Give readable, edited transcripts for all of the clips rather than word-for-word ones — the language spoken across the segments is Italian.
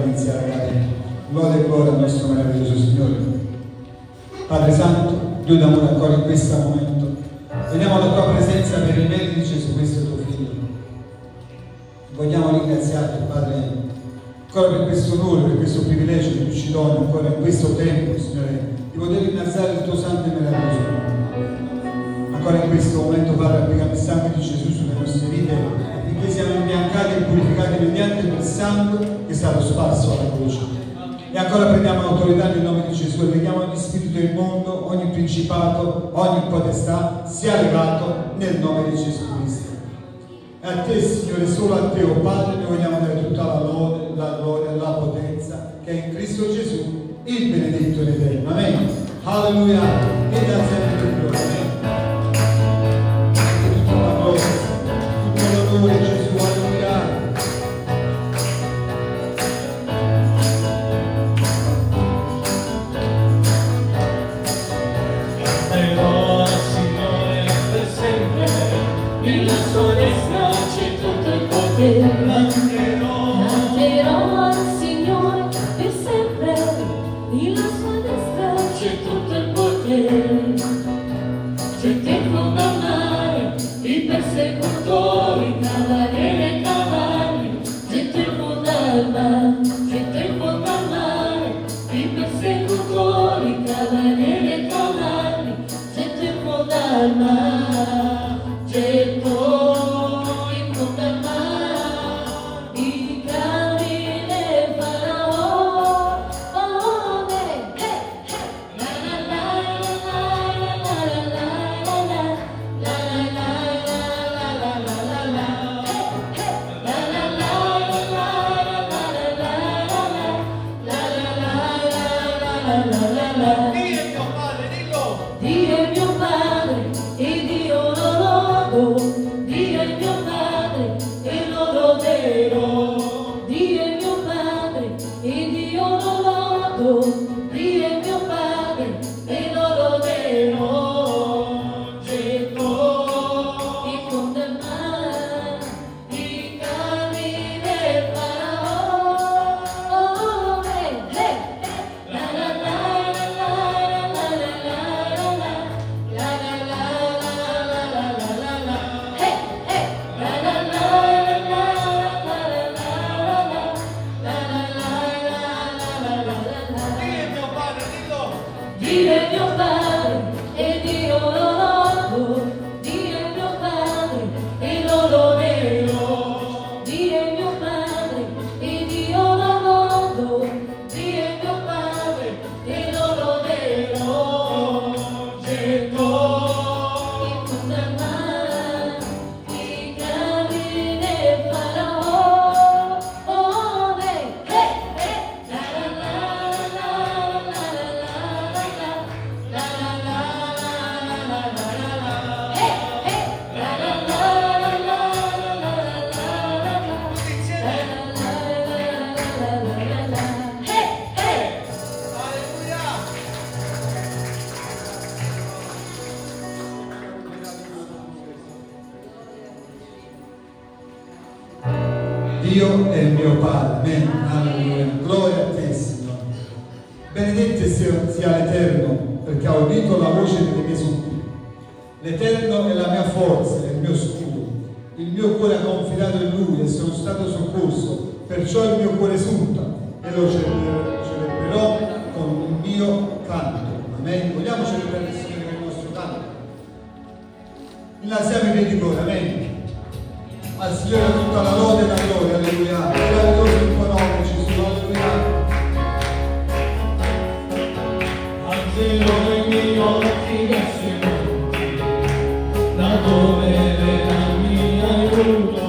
iniziare a dare lode e gloria al nostro meraviglioso Signore. Padre Santo, Dio d'amore, ancora in questo momento veniamo alla tua presenza per i meriti di Gesù Cristo tuo Figlio. Vogliamo ringraziarti, Padre, ancora per questo onore, per questo privilegio che tu ci doni ancora in questo tempo, Signore, di poter innalzare il tuo santo e meraviglioso nome. Ancora in questo momento, Padre, applicare il sangue di Gesù sulle nostre vite, affinché siamo imbiancati e purificati mediante quel sangue che è stato sparso alla croce. E ancora prendiamo l'autorità nel nome di Gesù e vediamo ogni spirito immondo, ogni principato, ogni potestà sia legato nel nome di Gesù Cristo. E a te, Signore, solo a te, oh Padre, noi vogliamo dare tutta la lode, la gloria e la potenza che è in Cristo Gesù, il benedetto ed eterno. Amen. Alleluia. E da sempre il gloria. E tutta la gloria, tutto l'onore, Gesù. Alleluia. Nella sua destra c'è tutto il potere. Canterò al Signore per sempre. Nella sua destra c'è tutto il potere. C'è tempo da amare i persecutori, cavalieri e cavalli. C'è tempo da amare, c'è tempo da amare i persecutori, cavalieri e cavalli. C'è tempo da amare. C'è poi condannare i cavi del Faraò. Oh, la la la la la la Dio è mio Padre e Dio lo lodo. Dio è mio Padre e lo loderò. Dio è mio Padre e Dio lo lodo. Dio è mio Padre e lo loderò. Gettò e condannò i cavi del Faraò. Oh, la la la la la la la Dio è mio Padre e Dio lo lodo. Dio è mio Padre e lo loderò. Dio è mio Padre e Dio lo lodo. Dio è mio Padre e lo loderò. Gettò e condannò i cavi del Faraò. Oh, la Dio è il mio Padre, amen. Alleluia. Gloria a te, Signore. Benedetto sia l'Eterno, perché ha udito la voce delle mie suppliche. L'Eterno è la mia forza, è il mio scudo. Il mio cuore ha confidato in Lui e sono stato soccorso, perciò il mio cuore esulta e lo celebrerò con il mio canto. Amen. Vogliamo celebrare il Signore con il nostro canto? Innalziamo i piedi di gloria, amen. Al Signore tutta la lode e la gloria, alleluia. Meraviglioso il tuo nome, Gesù, alleluia. alzerò i miei occhi verso il monte, da dove verrà il mio aiuto.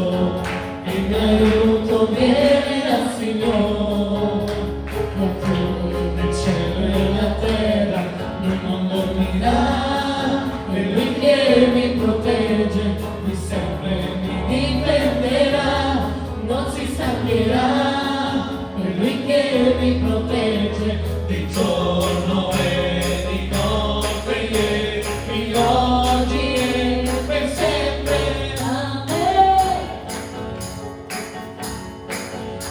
Il mio aiuto viene dal Signore, creatore del cielo e la terra. Lui non dormirà, è Lui che mi protegge, di sempre mi difenderà, non si stancherà, è Lui che mi protegge di giorno e di notte, ieri, oggi e per sempre. Amen.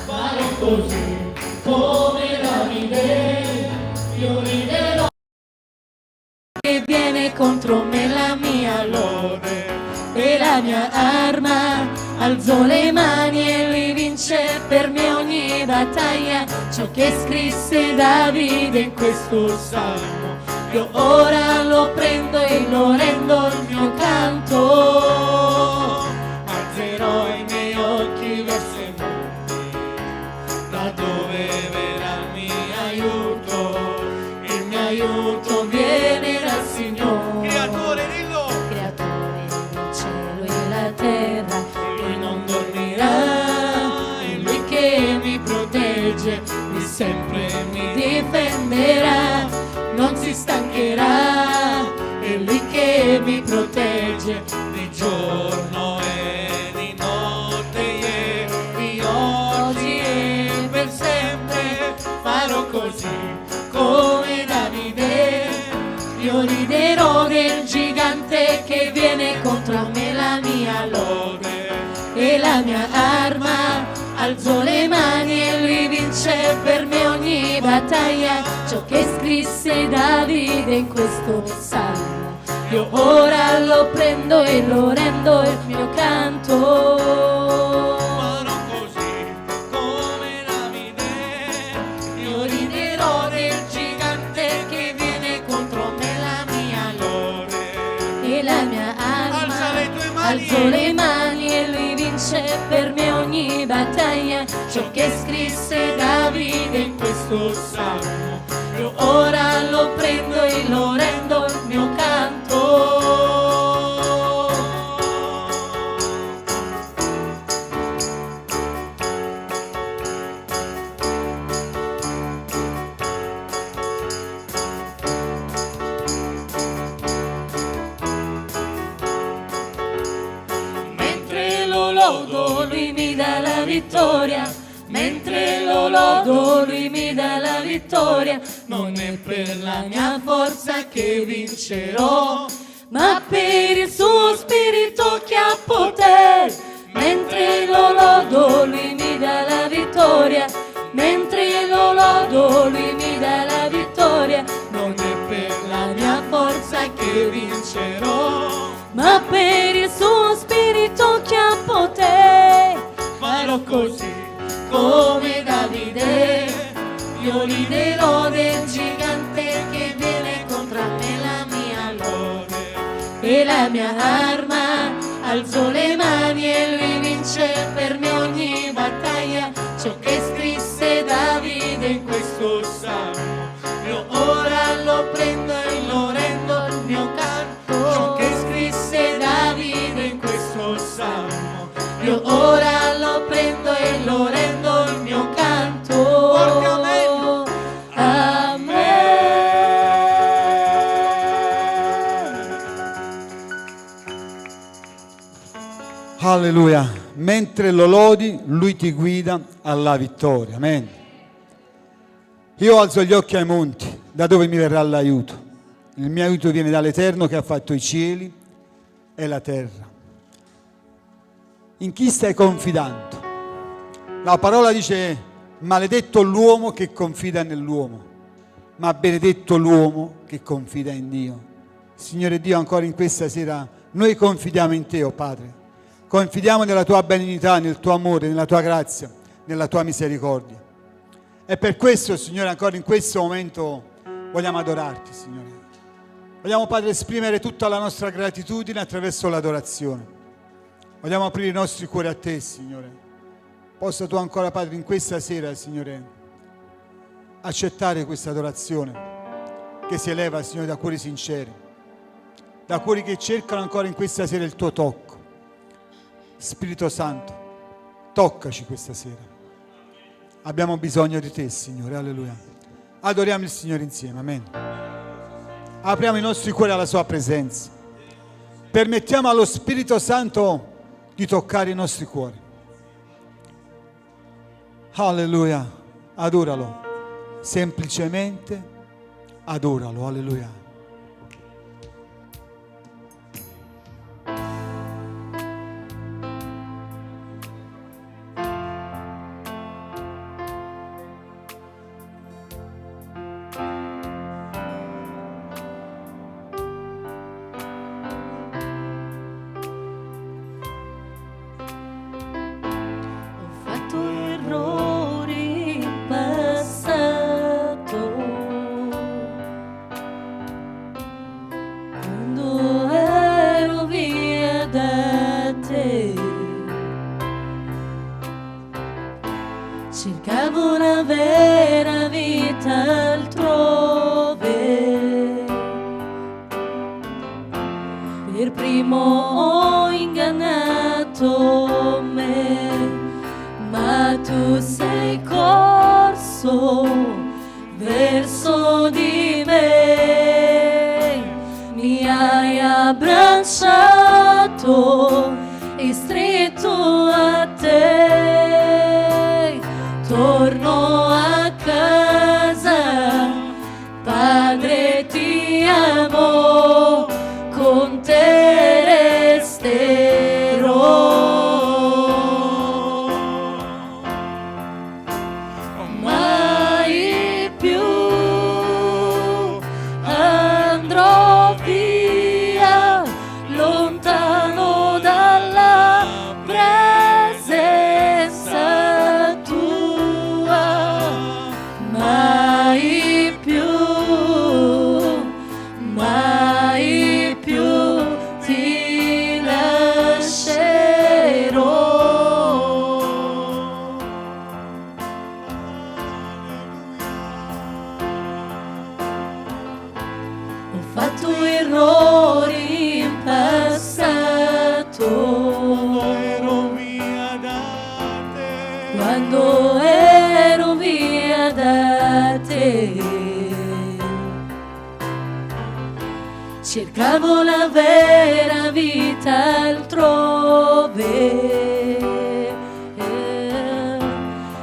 Farò così che viene contro me, la mia lode e la mia arma. Alzo le mani e lui vince per me ogni battaglia. Ciò che scrisse Davide in questo salmo, io ora lo prendo e lo rendo il mio canto. Alzerò i miei occhi verso i monti, da dove verrà il mio aiuto. Il mio aiuto viene dal Signore, Creatore, dillo. creatore del cielo e la terra. Lui non dormirà, è lui che mi protegge, lui sempre mi difenderà, non si stancherà, è lui che mi protegge di giorno e di notte, ieri, oggi e per sempre. Farò così come Davide, io riderò del gigante che viene contro me, la mia lode e la mia arma. Alzo le mani e lui vince per me ogni battaglia. Ciò che scrisse Davide in questo salmo, io ora lo prendo e lo rendo il mio canto. Farò così come Davide, Io riderò del gigante che viene contro me, la mia lode. e la mia arma. Alza le tue mani. Alzo le mani e lui vince per me ogni battaglia. Ciò che scrisse Davide in questo salmo, io ora lo prendo e lo rendo il mio canto. Mentre lo lodo lui mi dà la vittoria, mentre lo lodo lui mi dà la vittoria. Non è per la mia forza che vincerò, ma per il suo spirito che ha potere. Mentre lo lodo lui mi dà la vittoria, mentre lo lodo lui mi dà la vittoria. Non è per la mia forza che vincerò, ma per il suo spirito che ha potere. Farò così come Davide, io riderò del gigante che viene contro me, la mia lode e la mia arma. Alzo le mani e lui vince per me ogni battaglia. Ciò che scrisse Davide in questo salmo, io ora lo prendo e lo rendo il mio canto. Ciò che scrisse Davide in questo salmo, io ora lo prendo e lo rendo il mio canto. Forte amen. Amen. Alleluia. Mentre lo lodi, lui ti guida alla vittoria. Amen. Io alzo gli occhi ai monti, da dove mi verrà l'aiuto. Il mio aiuto viene dall'Eterno che ha fatto i cieli e la terra. In chi stai confidando? La parola dice: maledetto l'uomo che confida nell'uomo, ma benedetto l'uomo che confida in Dio. Signore Dio, ancora in questa sera noi confidiamo in Te, oh Padre. Confidiamo nella Tua benignità, nel Tuo amore, nella Tua grazia, nella Tua misericordia. E per questo, Signore, ancora in questo momento vogliamo adorarti, Signore. Vogliamo, Padre, esprimere tutta la nostra gratitudine attraverso l'adorazione. Vogliamo aprire i nostri cuori a Te, Signore. Possa Tu ancora, Padre, in questa sera, Signore, accettare questa adorazione che si eleva, Signore, da cuori sinceri, da cuori che cercano ancora in questa sera il Tuo tocco. Spirito Santo, toccaci questa sera. Abbiamo bisogno di Te, Signore, alleluia. Adoriamo il Signore insieme, amen. Apriamo i nostri cuori alla Sua presenza. Permettiamo allo Spirito Santo di toccare i nostri cuori. Alleluia, adoralo, semplicemente adoralo, alleluia. per primo ho ingannato me, ma tu sei corso verso di me, mi hai abbracciato e stretto a te, torno a casa, Padre ti amo, con te resterò, mai più andrò via, lontano dalla presenza tua, mai più ti lascerò. Ho fatto errori in passato, ero via da te. quando ero via da te, cercavo la vera vita altrove,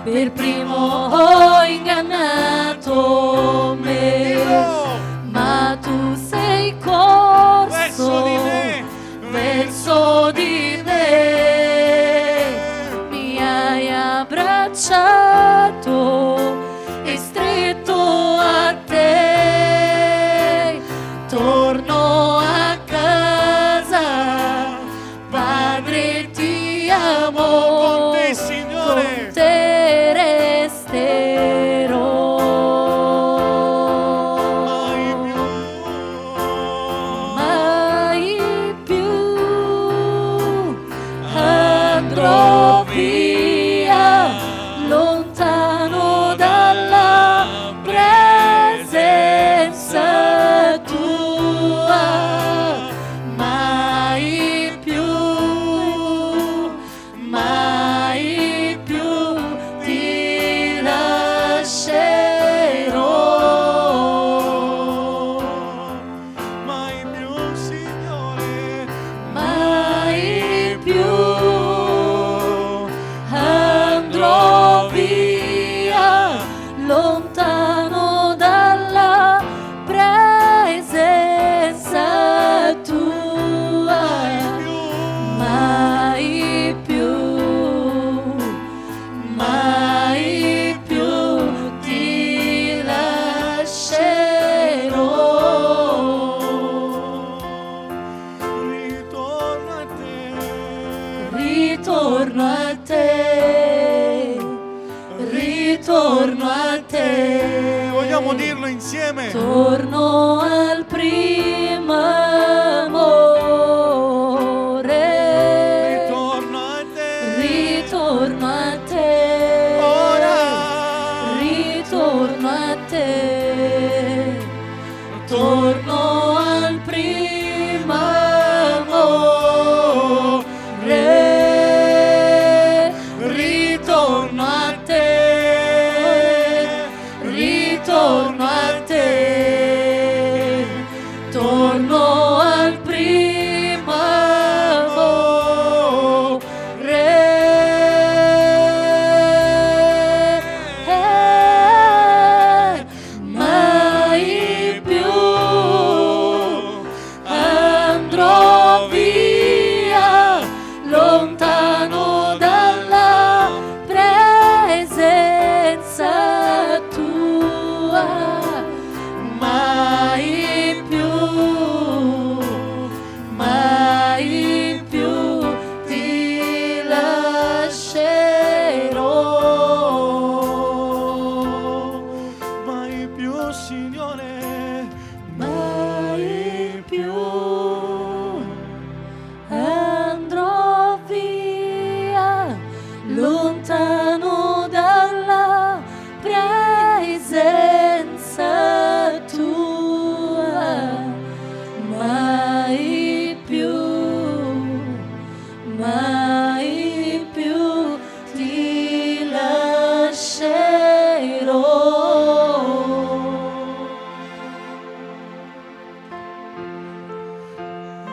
per primo ho ingannato me, ma tu sei corso verso di me, mi hai abbracciato e stretto a te, torno a casa, Padre ti amo, Con te, Signore. con te resterò, mai più andrò via, lontano dalla presenza tua, mai più ti lascerò, Mai più, Signore. mai più andrò via, lontano dalla presenza tua, mai più ti lascerò, Ritorno a te. ritorno a te, ritorno a te, Vogliamo dirlo insieme? torno al primo amore, Ritorno a te. ritorno a te, Ora. ritorno a te, torno al primo amore, ritorno a te, ritorno a te.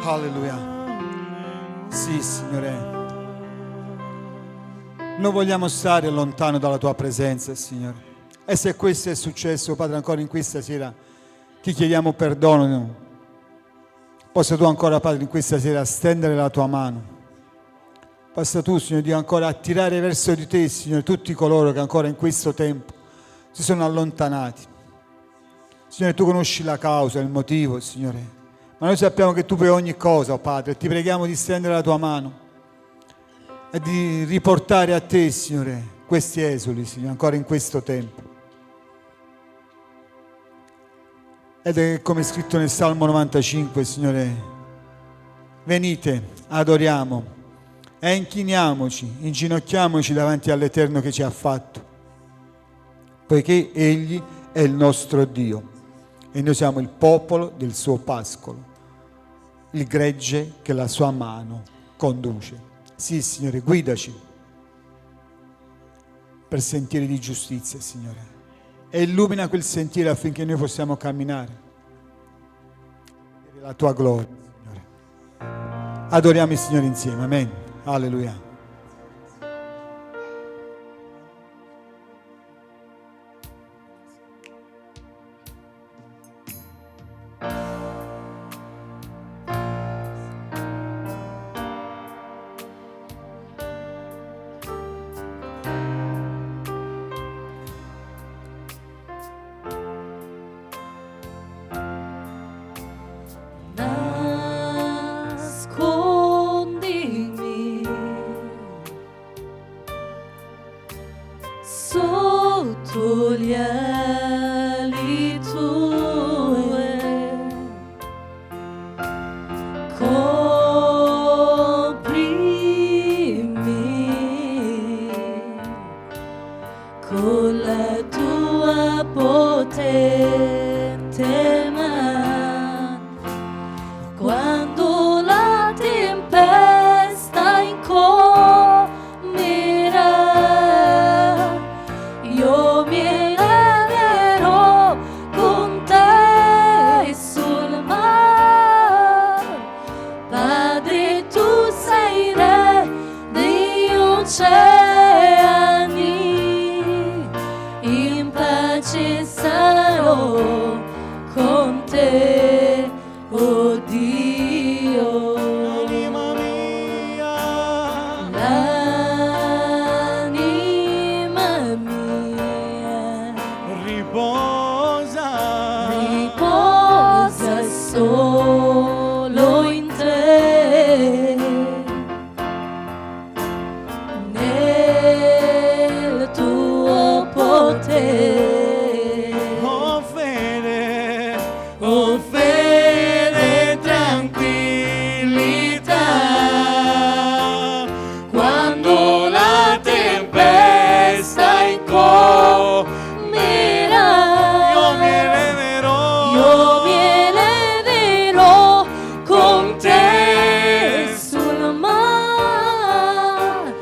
Alleluia. Sì, Signore. Non vogliamo stare lontano dalla tua presenza, Signore. E se questo è successo, Padre, ancora in questa sera ti chiediamo perdono. Possa tu ancora, Padre, in questa sera stendere la tua mano. Possa tu, Signore Dio, ancora attirare verso di te, Signore, tutti coloro che ancora in questo tempo si sono allontanati. Signore, tu conosci la causa, il motivo, Signore. Ma noi sappiamo che tu puoi ogni cosa, oh Padre, e ti preghiamo di stendere la tua mano e di riportare a te, Signore, questi esuli, Signore, ancora in questo tempo. Ed è come è scritto nel Salmo 95, Signore, venite, adoriamo e inchiniamoci, inginocchiamoci davanti all'Eterno che ci ha fatto, poiché Egli è il nostro Dio e noi siamo il popolo del suo pascolo, il gregge che la sua mano conduce. Sì, Signore, guidaci per sentieri di giustizia, Signore, e illumina quel sentiero affinché noi possiamo camminare la tua gloria, Signore. Adoriamo il Signore insieme, amen. Alleluia. Nascondimi sotto gli ali tue, coprimi con la tua potente mano. Quando la tempesta incommerà, io mi eleverò con te sul mare. Padre, tu sei re degli oceani, in pace sarò con te, oh Dio. Anima mia, L'anima mia riposa, riposa solo in te, nel tuo potere. oh fede, tranquillità. Quando la tempesta incommerà, io mi eleverò con te sul mare.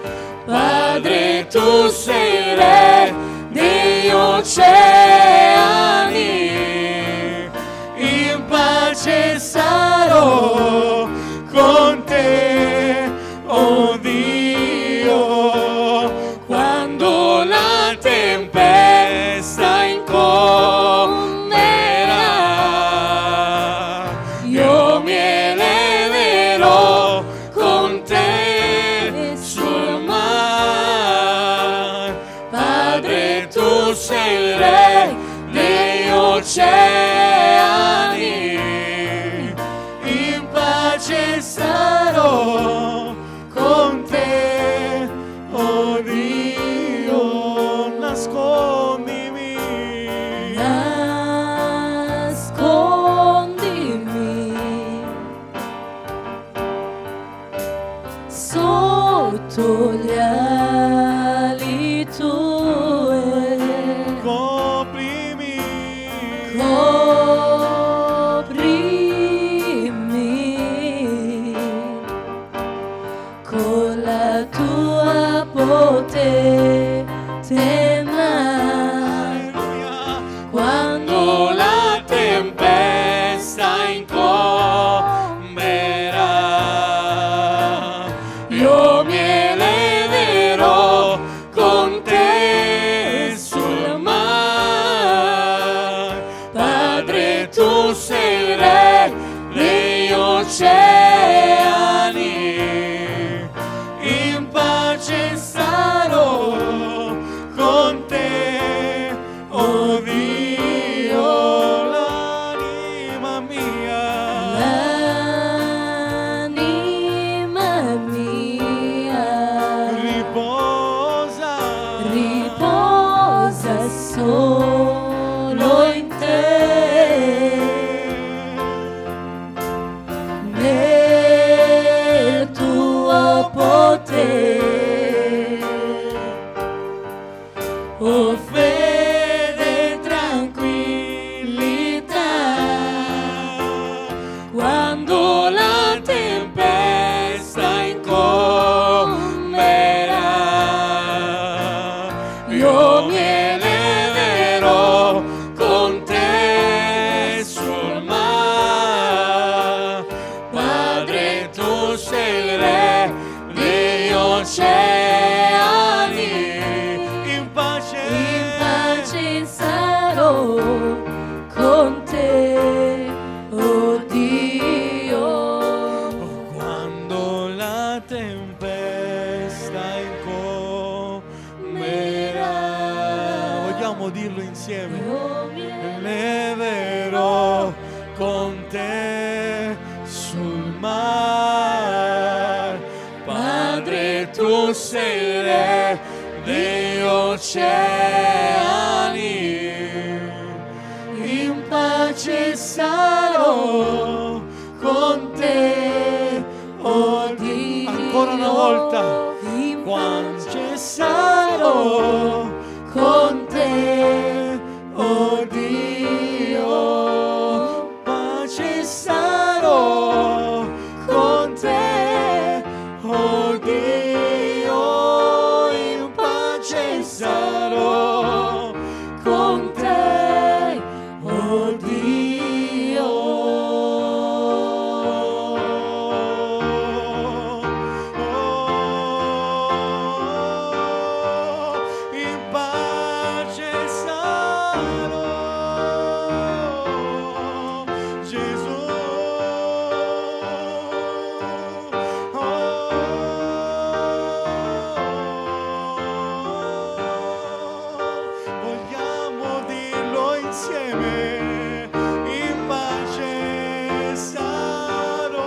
Padre, tu sei re degli oceani, in pace sarò con te, oh Dio. Quando la tempesta incommerà, io mi eleverò con te sul mare. Padre, tu sei il re degli oceani, in pace sarò con te, oh Dio. Nascondimi, nascondimi sotto gli ali tue, coprimi, coprimi con la tua potente mano. alleluia. Quando La tempesta incommerà, oceani, in pace sarò con te, oh Dio, l'anima mia. L'anima mia Riposa, riposa solo in te, nel tuo potere, oh fede e tranquillità, quando la tempesta incomberà, io mi eleverò con te sul mare. Padre, tu sei il re degli oceani, in pace sarò con te, oh Dio. quando la tempesta incomberà. Vogliamo dirlo insieme? Io mi Eleverò con te sul mar. Padre, tu sei il re degli oceani, in pace sarò con te, oh Dio. Ancora una volta. in Quando sarò con te, oh Dio, pace sarò con te, oh Dio, in pace sarò con te, oh Dio. In pace sarò, Gesù. Vogliamo dirlo insieme, in pace sarò,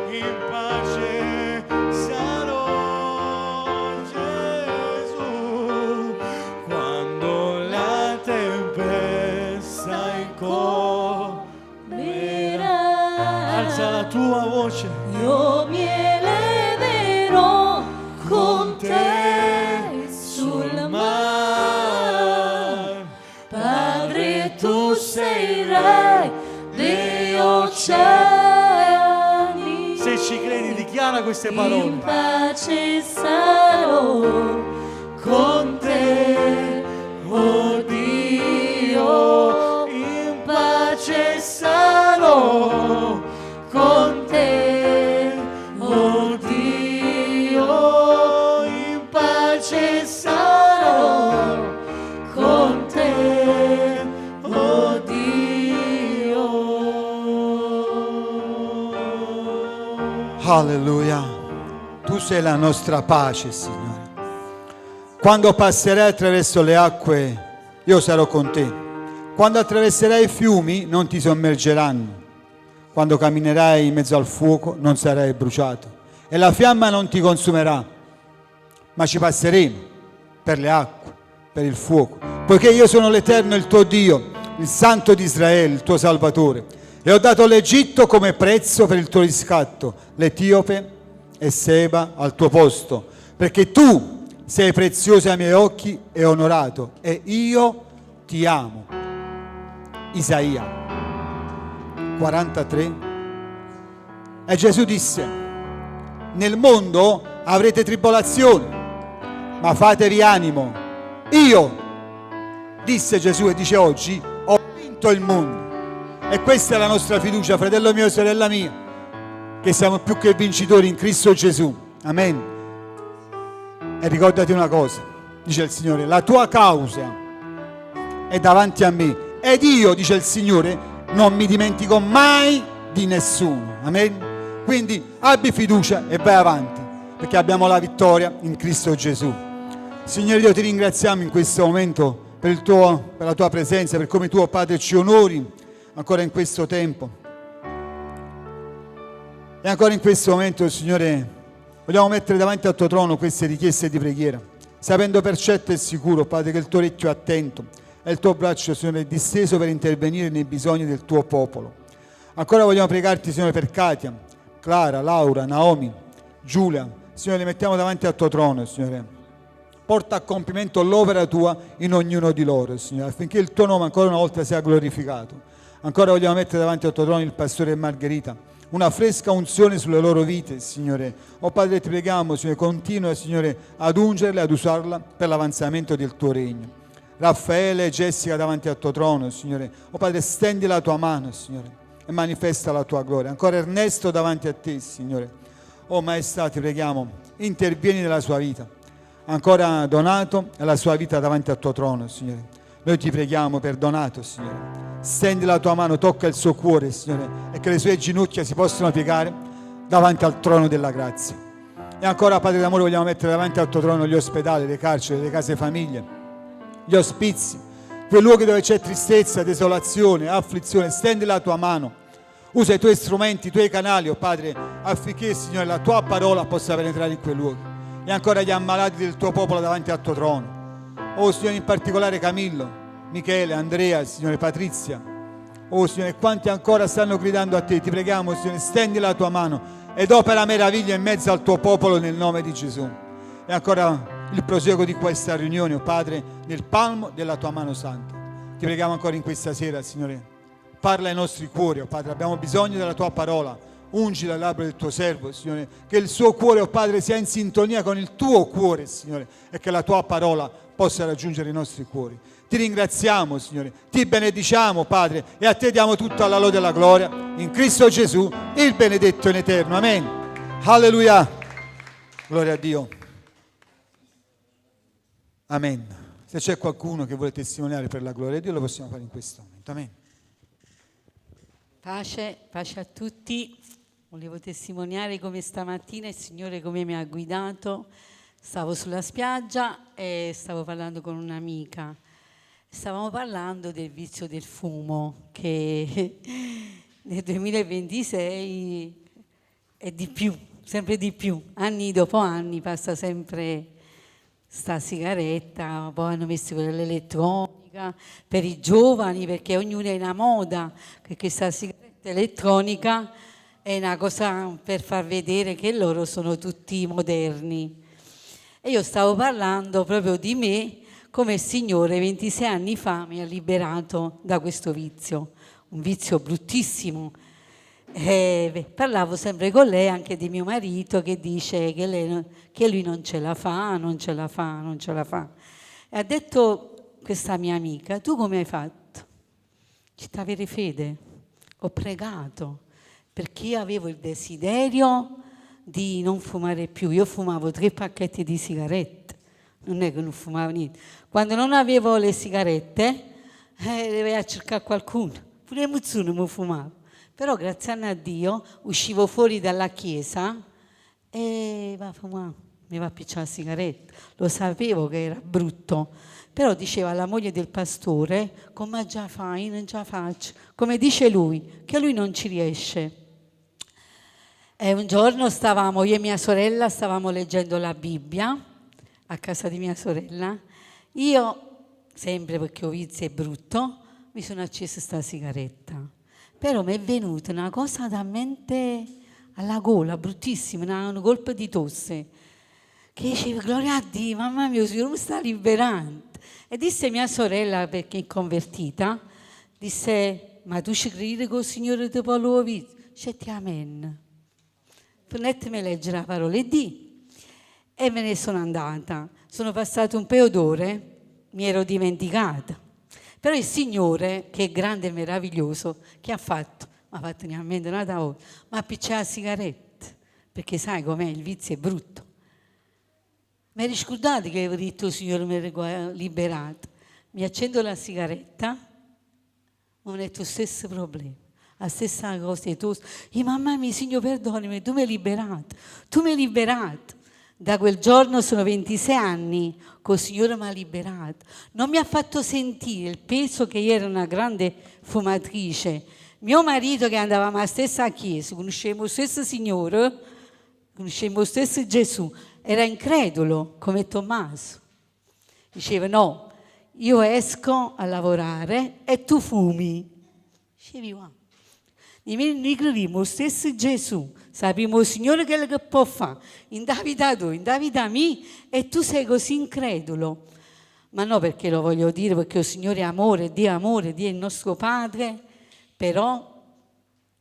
in pace sarò, Gesù, quando la tempesta incomberà. Alza la tua voce. Io mi eleverò con te sul mar. Padre, tu sei il re degli oceani. Se ci credi, dichiara queste In parole. pace sarò con te, oh Dio. In pace sarò con te, oh Dio. In pace sarò con te, oh Dio. Alleluia. Tu sei la nostra pace, Signore. Quando passerai attraverso le acque, io sarò con te. Quando attraverserai i fiumi, non ti sommergeranno. Quando camminerai in mezzo al fuoco, non sarai bruciato. E la fiamma non ti consumerà. Ma ci passeremo per le acque, per il fuoco. Poiché io sono l'Eterno, il tuo Dio, il Santo di Israele, il tuo Salvatore. E ho dato l'Egitto come prezzo per il tuo riscatto, l'Etiope e Seba al tuo posto, perché tu sei prezioso ai miei occhi e onorato, e io ti amo. Isaia 43. E Gesù disse: nel mondo avrete tribolazione, ma fatevi animo. Io, disse Gesù e dice oggi, ho vinto il mondo. E questa è la nostra fiducia, fratello mio e sorella mia, che siamo più che vincitori in Cristo Gesù. Amen. E ricordati una cosa, dice il Signore, la tua causa è davanti a me, ed io, dice il Signore, non mi dimentico mai di nessuno. Amen. Quindi abbi fiducia e vai avanti, perché abbiamo la vittoria in Cristo Gesù. Signore Dio, ti ringraziamo in questo momento per la tua presenza, per come tuo Padre ci onori ancora in questo tempo. E ancora in questo momento, Signore, vogliamo mettere davanti al tuo trono queste richieste di preghiera, sapendo per certo e sicuro, Padre, che il tuo orecchio è attento e il tuo braccio, Signore, è disteso per intervenire nei bisogni del tuo popolo. Ancora vogliamo pregarti, Signore, per Katia, Clara, Laura, Naomi, Giulia. Signore, li mettiamo davanti al tuo trono, Signore. Porta a compimento l'opera tua in ognuno di loro, Signore, affinché il tuo nome ancora una volta sia glorificato. Ancora vogliamo mettere davanti al tuo trono il pastore e Margherita, una fresca unzione sulle loro vite, Signore. Oh Padre, ti preghiamo, Signore, continua, Signore, ad ungerla e ad usarla per l'avanzamento del tuo regno. Raffaele e Jessica davanti al tuo trono, Signore. Oh Padre, stendi la tua mano, Signore, e manifesta la tua gloria. Ancora Ernesto davanti a te, Signore. Oh Maestà, ti preghiamo, intervieni nella sua vita. Ancora Donato e la sua vita davanti al tuo trono, Signore. Noi ti preghiamo per Donato, Signore. Stendi la tua mano, tocca il suo cuore, Signore, e che le sue ginocchia si possano piegare davanti al trono della grazia. E ancora, Padre d'amore, vogliamo mettere davanti al tuo trono gli ospedali, le carceri, le case famiglie, gli ospizi, quei luoghi dove c'è tristezza, desolazione, afflizione. Stendi la tua mano, usa i tuoi strumenti, i tuoi canali, oh Padre, affinché, Signore, la tua parola possa penetrare in quei luoghi. E ancora gli ammalati del tuo popolo davanti al tuo trono. Oh Signore, in particolare Camillo, Michele, Andrea, Signore, Patrizia. Oh Signore, quanti ancora stanno gridando a te. Ti preghiamo, Signore, stendi la tua mano ed opera meraviglia in mezzo al tuo popolo nel nome di Gesù. E ancora il proseguo di questa riunione, oh Padre, nel palmo della tua mano santa. Ti preghiamo ancora in questa sera, Signore. Parla ai nostri cuori, oh Padre, abbiamo bisogno della tua parola. Ungi le labbra del tuo servo, Signore, che il suo cuore, oh Padre, sia in sintonia con il tuo cuore, Signore, e che la tua parola possa raggiungere i nostri cuori. Ti ringraziamo, Signore, ti benediciamo, Padre, e a te diamo tutta la lode e la gloria in Cristo Gesù, il benedetto in eterno. Amen. Alleluia. Gloria a Dio. Amen. Se c'è qualcuno che vuole testimoniare per la gloria di Dio, lo possiamo fare in questo momento. Amen. Pace a tutti. Volevo testimoniare come stamattina il Signore come mi ha guidato. Stavo sulla spiaggia e stavo parlando con un'amica. Stavamo parlando del vizio del fumo, che nel 2026 è di più, sempre di più. Anni dopo anni passa sempre sta sigaretta, poi hanno messo quella elettronica per i giovani, perché ognuno è una moda, che questa sigaretta elettronica è una cosa per far vedere che loro sono tutti moderni. E io stavo parlando proprio di me, come il Signore 26 anni fa mi ha liberato da questo vizio, un vizio bruttissimo. Parlavo sempre con lei anche di mio marito, che dice che lui non ce la fa. E ha detto questa mia amica: tu come hai fatto? C'è da avere fede. Ho pregato, perché io avevo il desiderio di non fumare più. Io fumavo 3 pacchetti di sigarette, non è che non fumavo niente. Quando non avevo le sigarette, dovevo cercare qualcuno. Pure i muzzuno mi fumavo. Però grazie a Dio uscivo fuori dalla chiesa e mi va a picciare la sigaretta. Lo sapevo che era brutto, però diceva alla moglie del pastore: come già fai, non già faccio. Come dice lui, che lui non ci riesce. E un giorno io e mia sorella stavamo leggendo la Bibbia a casa di mia sorella. Io, sempre perché ho vizio è brutto, mi sono accesa sta sigaretta. Però mi è venuta una cosa da mente alla gola, bruttissima, un colpo di tosse, che dicevo: gloria a Dio, mamma mia, il Signore mi sta liberando. E disse mia sorella, perché è convertita, disse: ma tu ci credi che il Signore ti può lo vizio? Dicetti amen. Permettimi leggere la parola di e me ne sono andata. Sono passato un paio d'ore, mi ero dimenticata. Però il Signore, che è grande e meraviglioso, che ha fatto? Mi ha fatto neanche una volta, ma appicciare la sigaretta, perché sai com'è, il vizio è brutto. Mi ricordate che avevo detto il Signore mi ha liberato? Mi accendo la sigaretta, non è il tuo stesso problema, la stessa cosa. E tu, e mamma mia, Signore, perdonami, tu mi hai liberato, tu mi hai liberato. Da quel giorno sono 26 anni che il Signore mi ha liberato. Non mi ha fatto sentire il peso che io ero una grande fumatrice. Mio marito, che andavamo alla stessa chiesa, conoscevamo lo stesso Signore, conoscevamo lo stesso Gesù, era incredulo come Tommaso. Diceva: no, io esco a lavorare e tu fumi. Dicevi: wow. Noi crediamo lo stesso Gesù, sappiamo il Signore quello che può fare in vita tua, in vita mia, e tu sei così incredulo. Ma no, perché lo voglio dire, perché il Signore è amore, Dio è il nostro Padre, però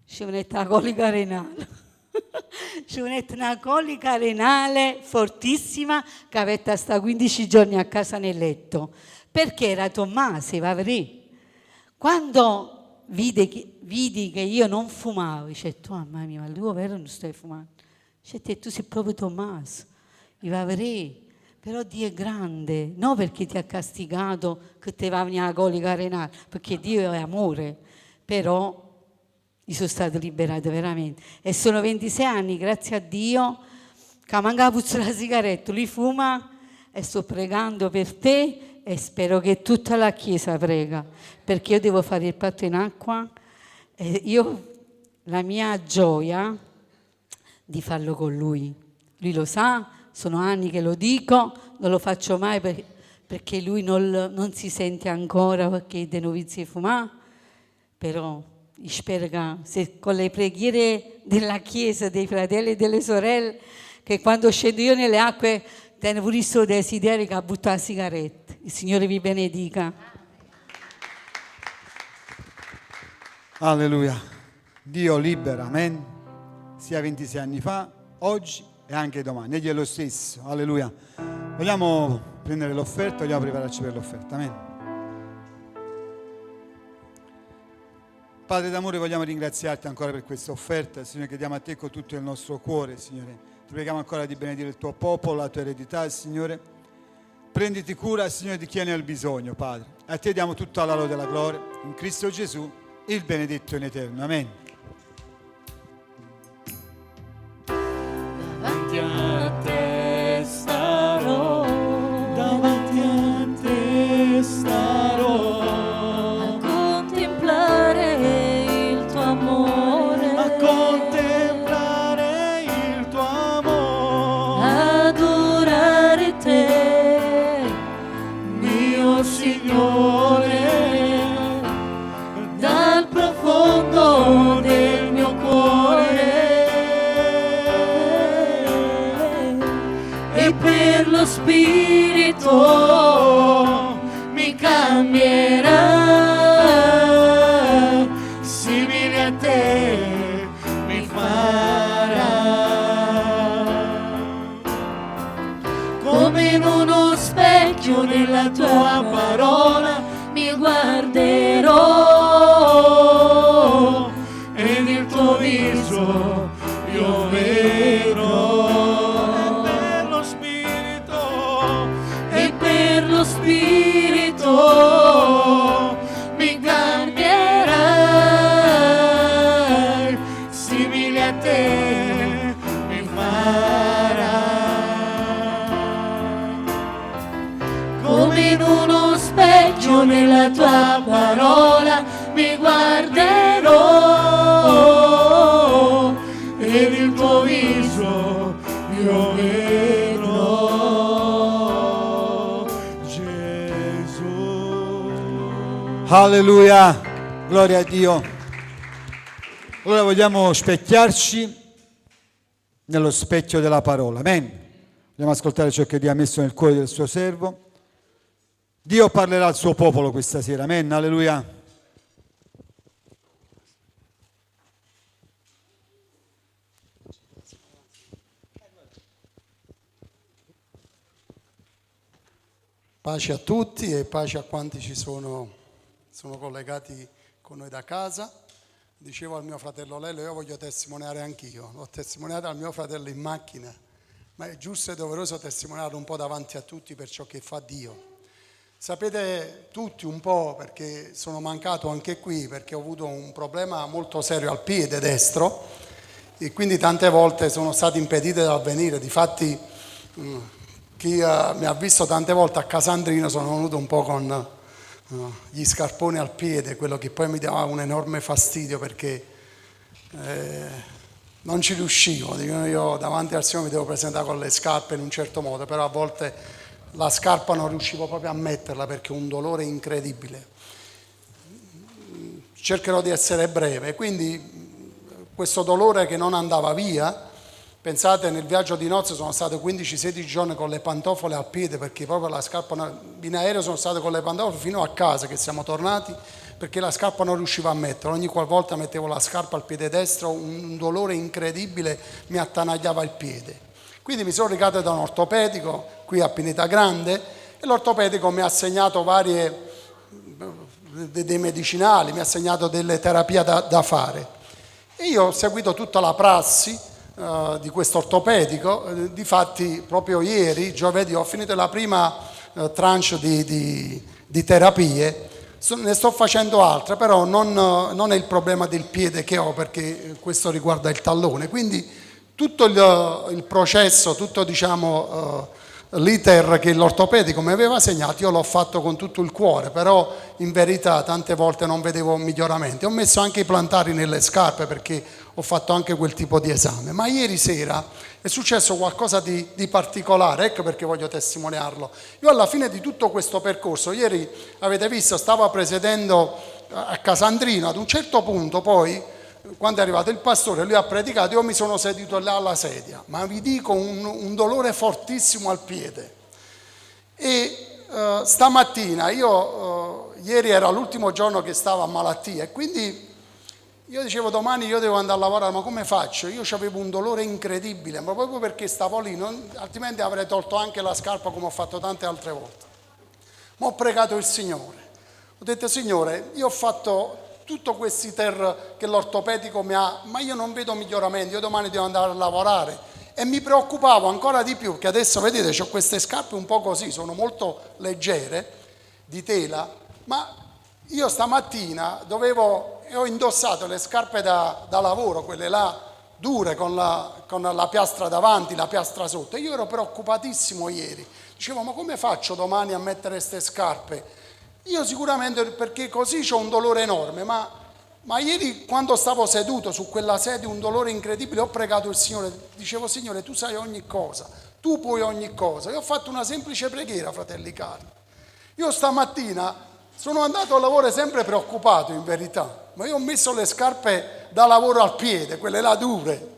ci vuole una colica renale. Ci vuole una colica renale fortissima che aveva sta 15 giorni a casa nel letto, perché era Tommaso, va a vedere. Quando vidi che io non fumavo, dice: tu, mamma mia, ma tu vero non stai fumando? Dice: te, tu sei proprio Tommaso, va a vedere. Però Dio è grande, non perché ti ha castigato che ti va a venire la colica renale, perché Dio è amore. Però io sono stata liberata veramente. E sono 26 anni, grazie a Dio, che manca la puzza della sigaretta, lui fuma, e sto pregando per te e spero che tutta la Chiesa prega, perché io devo fare il patto in acqua e la mia gioia di farlo con lui. Lui lo sa, sono anni che lo dico, non lo faccio mai perché lui non si sente ancora, perché è dei novizi a fumare, però io spero che se con le preghiere della Chiesa, dei fratelli e delle sorelle, che quando scendo io nelle acque tengo pure il suo desiderio che butta la sigaretta. Il Signore vi benedica. Alleluia. Dio libera, amen. Sia 26 anni fa, oggi e anche domani. Egli è lo stesso. Alleluia. Vogliamo prendere l'offerta, vogliamo prepararci per l'offerta. Amen. Padre d'amore, vogliamo ringraziarti ancora per questa offerta. Signore, chiediamo a te con tutto il nostro cuore, Signore. Ti preghiamo ancora di benedire il tuo popolo, la tua eredità, Signore. Prenditi cura, Signore, di chi ne ha il bisogno, Padre. A te diamo tutta la lode e la gloria. In Cristo Gesù, il benedetto in eterno. Amen. Davanti a te starò, davanti a te starò, a contemplare il tuo amore, a contemplare il tuo amore, adorare te, mio Signore, dal profondo del mio cuore, e per lo Spirito mi cambierà, simile a te mi farà, come in uno specchio nella tua parola mi guarderò ed il tuo viso io vedrò, e per lo Spirito mi cambierai, simile a te mi farà, come in uno specchio nella tua parola mi guarderò ed il tuo viso io vedrò, Gesù. Alleluia. Gloria a Dio. Allora vogliamo specchiarci nello specchio della parola. Amen. Vogliamo ascoltare ciò che Dio ha messo nel cuore del suo servo. Dio parlerà al suo popolo questa sera. Amen. Alleluia. Pace a tutti e pace a quanti ci sono collegati con noi da casa. Dicevo al mio fratello Lello, io voglio testimoniare anch'io. L'ho testimoniato al mio fratello in macchina, ma è giusto e doveroso testimoniare un po' davanti a tutti per ciò che fa Dio. Sapete tutti un po', perché sono mancato anche qui, perché ho avuto un problema molto serio al piede destro e quindi tante volte sono state impedite dal venire. Difatti chi mi ha visto tante volte a Casandrino sono venuto un po' con gli scarponi al piede, quello che poi mi dava un enorme fastidio perché non ci riuscivo. Io davanti al Signore mi devo presentare con le scarpe in un certo modo, però a volte la scarpa non riuscivo proprio a metterla perché un dolore incredibile. Cercherò di essere breve, quindi questo dolore che non andava via, pensate, nel viaggio di nozze sono stato 15-16 giorni con le pantofole al piede perché proprio la scarpa, in aereo sono stato con le pantofole fino a casa che siamo tornati perché la scarpa non riuscivo a mettere, ogni qualvolta mettevo la scarpa al piede destro un dolore incredibile mi attanagliava il piede. Quindi mi sono recato da un ortopedico qui a Pineta Grande e l'ortopedico mi ha assegnato dei medicinali, mi ha assegnato delle terapie da fare. E io ho seguito tutta la prassi di questo ortopedico, difatti proprio ieri, giovedì, ho finito la prima tranche di terapie, ne sto facendo altre, però non è il problema del piede che ho perché questo riguarda il tallone, quindi tutto il processo, tutto l'iter che l'ortopedico mi aveva segnato, io l'ho fatto con tutto il cuore, però in verità tante volte non vedevo miglioramenti. Ho messo anche i plantari nelle scarpe perché ho fatto anche quel tipo di esame, ma ieri sera è successo qualcosa di particolare, ecco perché voglio testimoniarlo. Io alla fine di tutto questo percorso, ieri avete visto, stavo presiedendo a Casandrino, ad un certo punto poi, quando è arrivato il pastore, lui ha predicato, io mi sono seduto là alla sedia, ma vi dico un dolore fortissimo al piede. E stamattina, ieri era l'ultimo giorno che stavo a malattia e quindi io dicevo domani io devo andare a lavorare, ma come faccio? Io avevo un dolore incredibile, ma proprio perché stavo lì, altrimenti avrei tolto anche la scarpa come ho fatto tante altre volte. Ma ho pregato il Signore, ho detto Signore, io ho fatto tutto questi iter che l'ortopedico ma io non vedo miglioramenti, io domani devo andare a lavorare e mi preoccupavo ancora di più, che adesso vedete ho queste scarpe un po' così, sono molto leggere, di tela, ma io stamattina ho indossato le scarpe da lavoro, quelle là dure con la piastra davanti, la piastra sotto, e io ero preoccupatissimo ieri, dicevo ma come faccio domani a mettere queste scarpe? Io sicuramente perché così ho un dolore enorme, ma ieri quando stavo seduto su quella sedia, un dolore incredibile, ho pregato il Signore, dicevo Signore tu sai ogni cosa, tu puoi ogni cosa. Io ho fatto una semplice preghiera, fratelli cari. Io stamattina sono andato a lavoro sempre preoccupato in verità, ma io ho messo le scarpe da lavoro al piede, quelle là dure.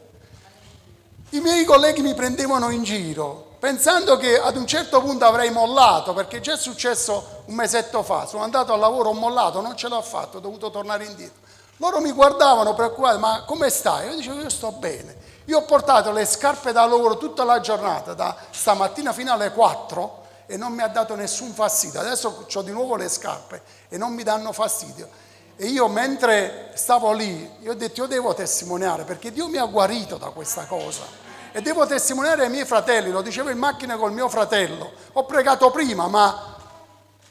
I miei colleghi mi prendevano in giro, pensando che ad un certo punto avrei mollato, perché già è successo un mesetto fa, sono andato al lavoro, ho mollato, non ce l'ho fatto, ho dovuto tornare indietro. Loro mi guardavano preoccupati, ma come stai? Io dicevo, io sto bene. Io ho portato le scarpe da lavoro tutta la giornata, da stamattina fino alle 4, e non mi ha dato nessun fastidio. Adesso ho di nuovo le scarpe e non mi danno fastidio. E io mentre stavo lì, io ho detto, io devo testimoniare, perché Dio mi ha guarito da questa cosa. E devo testimoniare ai miei fratelli, lo dicevo in macchina col mio fratello, ho pregato prima, ma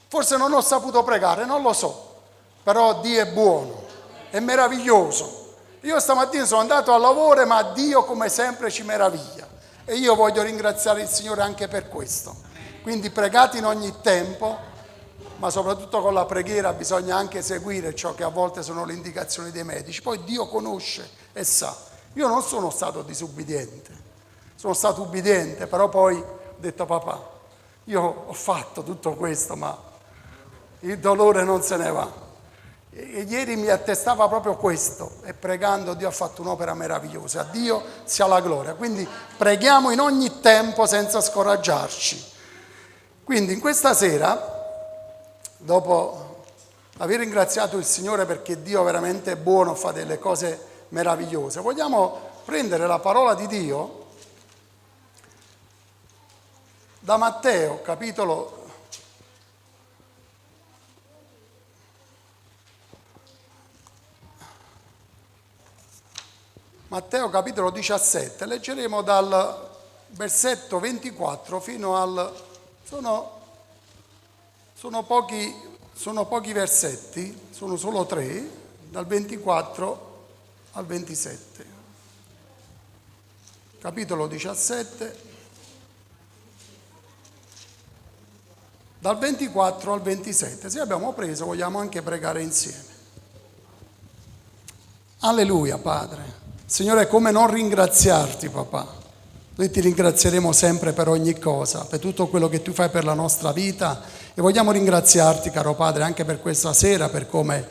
forse non ho saputo pregare, non lo so, però Dio è buono, è meraviglioso. Io stamattina sono andato al lavoro, ma Dio come sempre ci meraviglia e io voglio ringraziare il Signore anche per questo. Quindi pregate in ogni tempo, ma soprattutto con la preghiera bisogna anche seguire ciò che a volte sono le indicazioni dei medici, poi Dio conosce e sa. Io non sono stato disubbidiente. Sono stato ubbidiente, però poi ho detto papà, io ho fatto tutto questo, ma il dolore non se ne va. E ieri mi attestava proprio questo e pregando Dio ha fatto un'opera meravigliosa. A Dio sia la gloria. Quindi preghiamo in ogni tempo senza scoraggiarci. Quindi in questa sera, dopo aver ringraziato il Signore perché Dio veramente è buono, fa delle cose meravigliose, vogliamo prendere la parola di Dio da Matteo, capitolo 17, leggeremo dal versetto 24 fino al... sono Sono pochi versetti, sono solo 3, dal 24 al 27. Capitolo 17, dal 24 al 27. Se abbiamo preso, vogliamo anche pregare insieme. Alleluia, Padre. Signore, come non ringraziarti, papà? Noi ti ringrazieremo sempre per ogni cosa, per tutto quello che tu fai per la nostra vita, e vogliamo ringraziarti, caro Padre, anche per questa sera, per come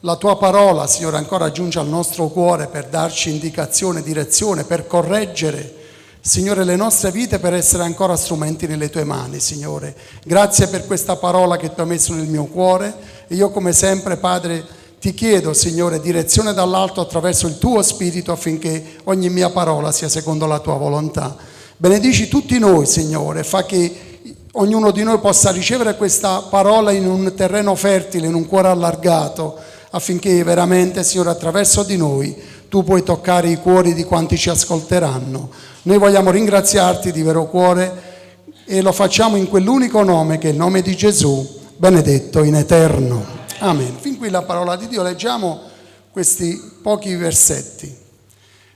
la tua parola, Signore, ancora giunge al nostro cuore per darci indicazione, direzione, per correggere, Signore, le nostre vite, per essere ancora strumenti nelle tue mani, Signore. Grazie per questa parola che tu hai messo nel mio cuore, e io come sempre, Padre, ti chiedo, Signore, direzione dall'alto attraverso il tuo Spirito, affinché ogni mia parola sia secondo la tua volontà. Benedici tutti noi, Signore, fa che ognuno di noi possa ricevere questa parola in un terreno fertile, in un cuore allargato, affinché veramente, Signore, attraverso di noi tu puoi toccare i cuori di quanti ci ascolteranno. Noi vogliamo ringraziarti di vero cuore e lo facciamo in quell'unico nome che è il nome di Gesù, benedetto in eterno. Amen. Fin qui la parola di Dio. Leggiamo questi pochi versetti.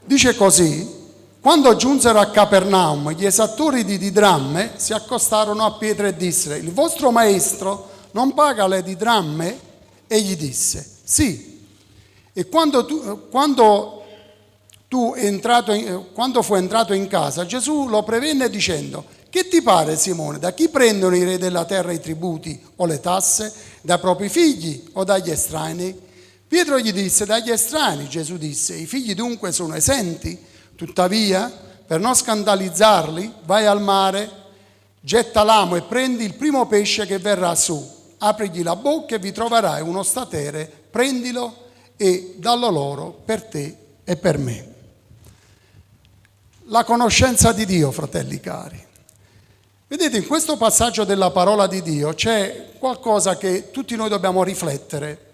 Dice così: quando giunsero a Capernaum, gli esattori di didramme si accostarono a Pietro e dissero: il vostro maestro non paga le didramme? Egli disse: sì. E quando fu entrato in casa, Gesù lo prevenne dicendo: che ti pare, Simone, da chi prendono i re della terra i tributi o le tasse? Dai propri figli o dagli estranei? Pietro gli disse: dagli estranei. Gesù disse: i figli dunque sono esenti? Tuttavia, per non scandalizzarli, vai al mare, getta l'amo e prendi il primo pesce che verrà su. Aprigli la bocca e vi troverai uno statere, prendilo e dallo loro per te e per me. La conoscenza di Dio, fratelli cari. Vedete, in questo passaggio della parola di Dio c'è qualcosa che tutti noi dobbiamo riflettere.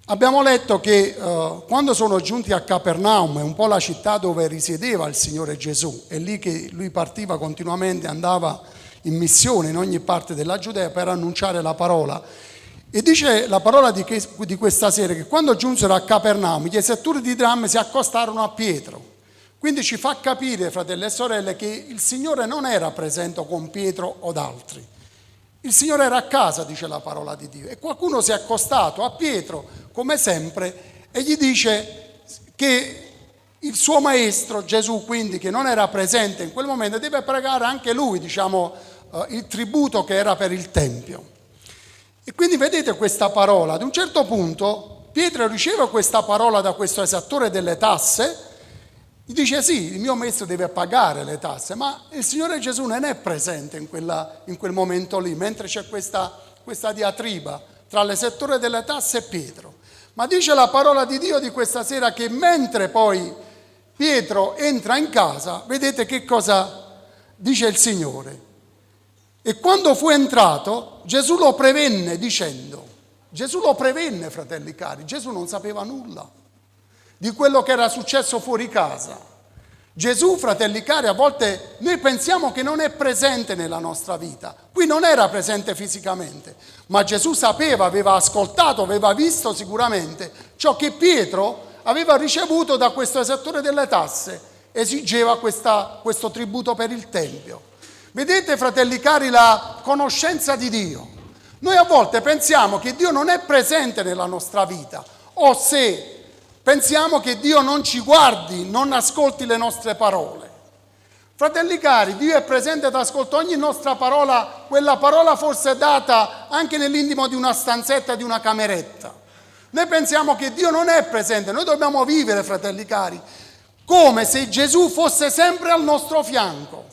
Abbiamo letto che quando sono giunti a Capernaum, è un po' la città dove risiedeva il Signore Gesù, è lì che lui partiva continuamente, andava in missione in ogni parte della Giudea per annunciare la parola. E dice la parola di questa sera che quando giunsero a Capernaum, gli esattori di didramme si accostarono a Pietro. Quindi ci fa capire, fratelli e sorelle, che il Signore non era presente con Pietro o altri. Il Signore era a casa, dice la parola di Dio, e qualcuno si è accostato a Pietro, come sempre, e gli dice che il suo maestro, Gesù, quindi, che non era presente in quel momento, deve pagare anche lui, il tributo che era per il Tempio. E quindi vedete questa parola. Ad un certo punto Pietro riceve questa parola da questo esattore delle tasse. Gli dice: sì, il mio maestro deve pagare le tasse, ma il Signore Gesù non è presente in quel momento lì, mentre c'è questa diatriba tra l'esattore delle tasse e Pietro. Ma dice la parola di Dio di questa sera che mentre poi Pietro entra in casa, vedete che cosa dice il Signore. E quando fu entrato, Gesù lo prevenne dicendo, Gesù lo prevenne, fratelli cari, Gesù non sapeva nulla di quello che era successo fuori casa. Gesù, fratelli cari, a volte noi pensiamo che non è presente nella nostra vita. Qui non era presente fisicamente, ma Gesù sapeva, aveva ascoltato, aveva visto sicuramente ciò che Pietro aveva ricevuto da questo esattore delle tasse, esigeva questo tributo per il Tempio. Vedete, fratelli cari, la conoscenza di Dio. Noi a volte pensiamo che Dio non è presente nella nostra vita, o se pensiamo che Dio non ci guardi, non ascolti le nostre parole. Fratelli cari, Dio è presente ed ascolta ogni nostra parola, quella parola forse data anche nell'intimo di una stanzetta, di una cameretta. Noi pensiamo che Dio non è presente, noi dobbiamo vivere, fratelli cari, come se Gesù fosse sempre al nostro fianco.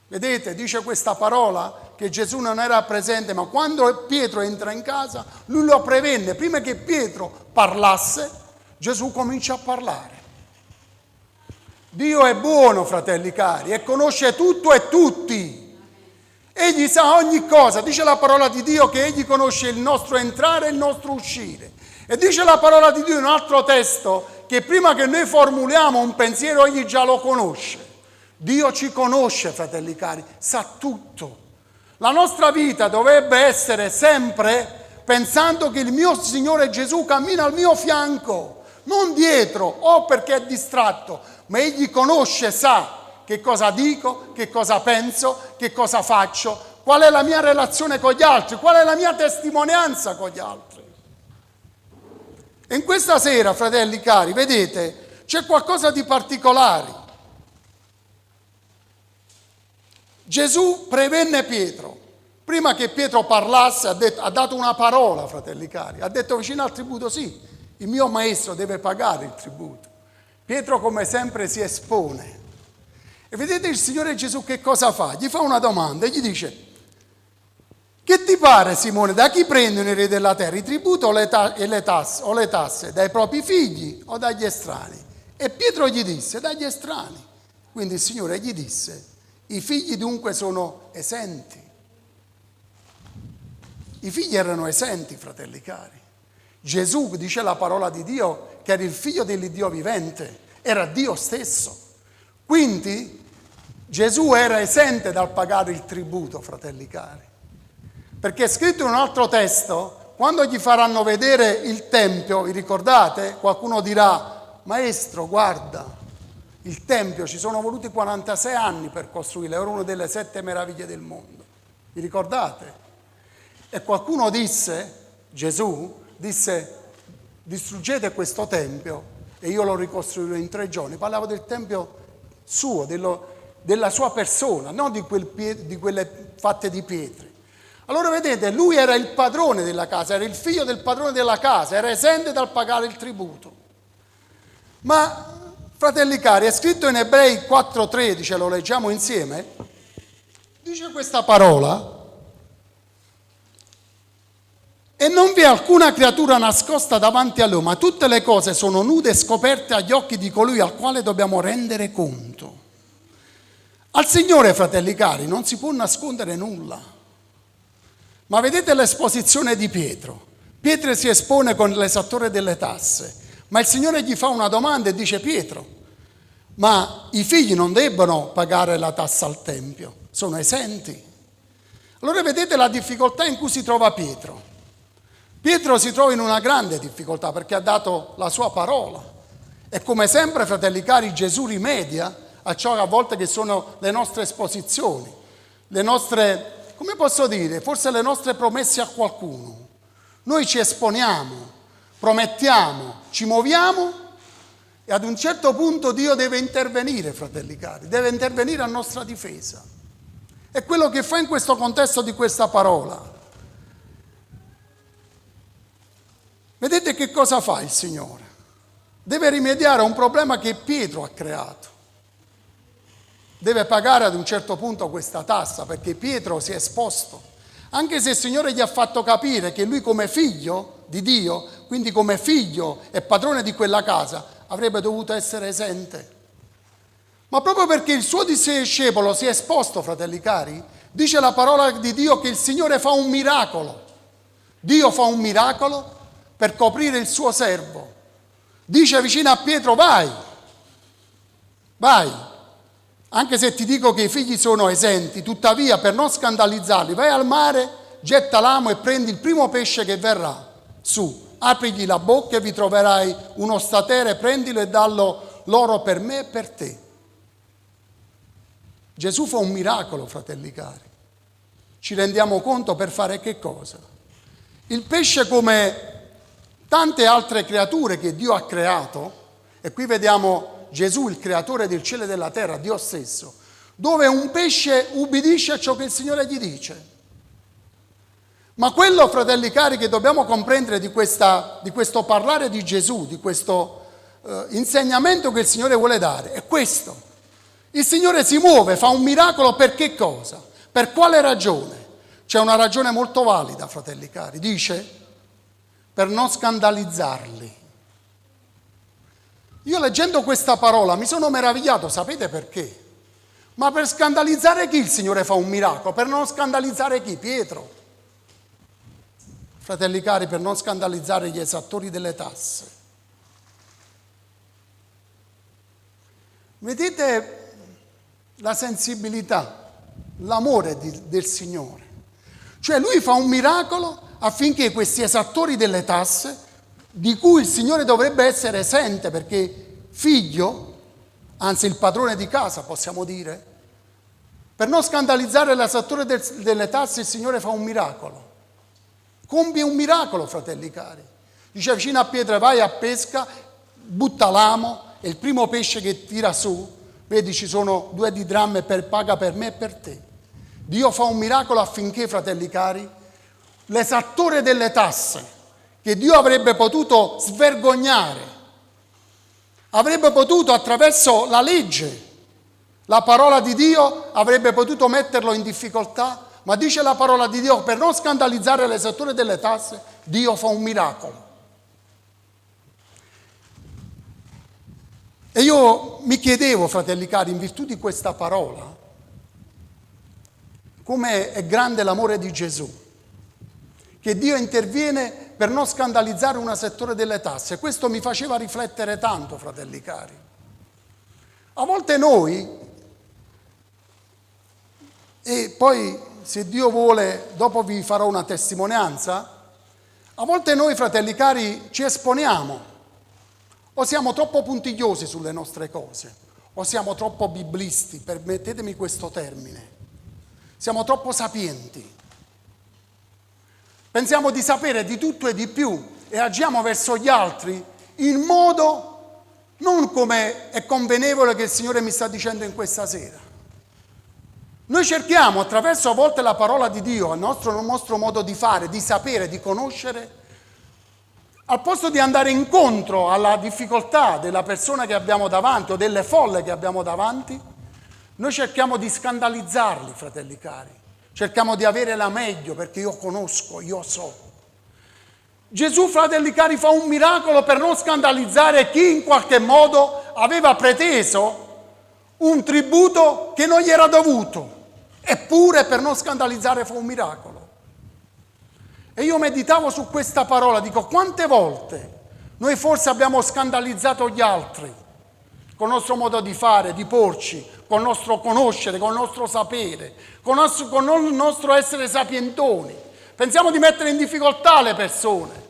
Vedete, dice questa parola che Gesù non era presente, ma quando Pietro entra in casa, lui lo prevenne. Prima che Pietro parlasse, Gesù comincia a parlare. Dio è buono, fratelli cari, e conosce tutto e tutti. Egli sa ogni cosa. Dice la parola di Dio che Egli conosce il nostro entrare e il nostro uscire. E dice la parola di Dio in un altro testo che prima che noi formuliamo un pensiero, Egli già lo conosce. Dio ci conosce, fratelli cari, sa tutto. La nostra vita dovrebbe essere sempre pensando che il mio Signore Gesù cammina al mio fianco, non dietro o perché è distratto, ma Egli conosce, sa che cosa dico, che cosa penso, che cosa faccio, qual è la mia relazione con gli altri, qual è la mia testimonianza con gli altri. E in questa sera, fratelli cari, vedete, c'è qualcosa di particolare. Gesù prevenne Pietro. Prima che Pietro parlasse ha dato una parola, fratelli cari. Ha detto vicino al tributo, sì, il mio maestro deve pagare il tributo. Pietro come sempre si espone. E vedete il Signore Gesù che cosa fa? Gli fa una domanda e gli dice: che ti pare, Simone, da chi prendono i re della terra il tributo o le tasse? Dai propri figli o dagli estranei? E Pietro gli disse: dagli estranei. Quindi il Signore gli disse: i figli dunque sono esenti. I figli erano esenti, fratelli cari. Gesù, dice la parola di Dio, che era il figlio dell'Iddio vivente, era Dio stesso. Quindi Gesù era esente dal pagare il tributo, fratelli cari. Perché è scritto in un altro testo, quando gli faranno vedere il Tempio, vi ricordate? Qualcuno dirà: maestro, guarda, il Tempio ci sono voluti 46 anni per costruirlo, era una delle 7 meraviglie del mondo. Vi ricordate? E qualcuno disse, Gesù disse: distruggete questo Tempio e io lo ricostruirò in 3 giorni. Parlava del Tempio suo, della sua persona, non di quelle fatte di pietre. Allora vedete, lui era il padrone della casa, era il figlio del padrone della casa, era esente dal pagare il tributo. Ma, fratelli cari, è scritto in Ebrei 4,13, lo leggiamo insieme, dice questa parola: e non vi è alcuna creatura nascosta davanti a lui, ma tutte le cose sono nude e scoperte agli occhi di colui al quale dobbiamo rendere conto. Al Signore, fratelli cari, non si può nascondere nulla. Ma vedete l'esposizione di Pietro. Pietro si espone con l'esattore delle tasse, ma il Signore gli fa una domanda e dice: Pietro, ma i figli non debbono pagare la tassa al Tempio, sono esenti. Allora vedete la difficoltà in cui si trova Pietro. Pietro si trova in una grande difficoltà perché ha dato la sua parola. E come sempre, fratelli cari, Gesù rimedia a ciò che a volte che sono le nostre esposizioni, le nostre, come posso dire, forse le nostre promesse a qualcuno. Noi ci esponiamo, promettiamo, ci muoviamo e ad un certo punto Dio deve intervenire, fratelli cari, deve intervenire a nostra difesa. È quello che fa in questo contesto di questa parola. Vedete che cosa fa il Signore? Deve rimediare a un problema che Pietro ha creato. Deve pagare ad un certo punto questa tassa perché Pietro si è esposto. Anche se il Signore gli ha fatto capire che lui come figlio di Dio, quindi come figlio e padrone di quella casa, avrebbe dovuto essere esente. Ma proprio perché il suo discepolo si è esposto, fratelli cari, dice la parola di Dio che il Signore fa un miracolo. Dio fa un miracolo per coprire il suo servo. Dice vicino a Pietro: vai, anche se ti dico che i figli sono esenti, tuttavia per non scandalizzarli, vai al mare, getta l'amo e prendi il primo pesce che verrà. Su, aprigli la bocca e vi troverai uno statere, prendilo e dallo loro per me e per te. Gesù fa un miracolo, fratelli cari. Ci rendiamo conto per fare che cosa? Il pesce, come tante altre creature che Dio ha creato, e qui vediamo Gesù, il creatore del cielo e della terra, Dio stesso, dove un pesce ubbidisce a ciò che il Signore gli dice. Ma quello, fratelli cari, che dobbiamo comprendere di questo parlare di Gesù, di questo insegnamento che il Signore vuole dare, è questo. Il Signore si muove, fa un miracolo per che cosa? Per quale ragione? C'è una ragione molto valida, fratelli cari, dice: per non scandalizzarli. Io leggendo questa parola mi sono meravigliato, sapete perché? Ma per scandalizzare chi il Signore fa un miracolo? Per non scandalizzare chi? Pietro. Fratelli cari, per non scandalizzare gli esattori delle tasse. Vedete la sensibilità, l'amore del Signore. Cioè lui fa un miracolo affinché questi esattori delle tasse, di cui il Signore dovrebbe essere esente perché figlio, anzi il padrone di casa possiamo dire, per non scandalizzare l'esattore delle tasse il Signore fa un miracolo. Compie un miracolo, fratelli cari. Dice vicino a Pietro, vai a pesca, butta l'amo e il primo pesce che tira su, vedi ci sono 2 didramme per paga per me e per te. Dio fa un miracolo affinché, fratelli cari, l'esattore delle tasse, che Dio avrebbe potuto svergognare, avrebbe potuto attraverso la legge, la parola di Dio, avrebbe potuto metterlo in difficoltà, ma dice la parola di Dio, per non scandalizzare l'esattore delle tasse, Dio fa un miracolo. E io mi chiedevo, fratelli cari, in virtù di questa parola, come è grande l'amore di Gesù, che Dio interviene per non scandalizzare un settore delle tasse. Questo mi faceva riflettere tanto, fratelli cari. A volte noi, e poi se Dio vuole, dopo vi farò una testimonianza, a volte noi, fratelli cari, ci esponiamo, o siamo troppo puntigliosi sulle nostre cose, o siamo troppo biblisti, permettetemi questo termine, siamo troppo sapienti. Pensiamo di sapere di tutto e di più e agiamo verso gli altri in modo non come è convenevole che il Signore mi sta dicendo in questa sera. Noi cerchiamo attraverso a volte la parola di Dio, il nostro modo di fare, di sapere, di conoscere, al posto di andare incontro alla difficoltà della persona che abbiamo davanti o delle folle che abbiamo davanti, noi cerchiamo di scandalizzarli, fratelli cari. Cerchiamo di avere la meglio perché io conosco, io so. Gesù, fratelli cari, fa un miracolo per non scandalizzare chi in qualche modo aveva preteso un tributo che non gli era dovuto. Eppure per non scandalizzare fa un miracolo. E io meditavo su questa parola, dico quante volte noi forse abbiamo scandalizzato gli altri con il nostro modo di fare, di porci, con il nostro conoscere, con il nostro sapere, con il nostro essere sapientoni. Pensiamo di mettere in difficoltà le persone.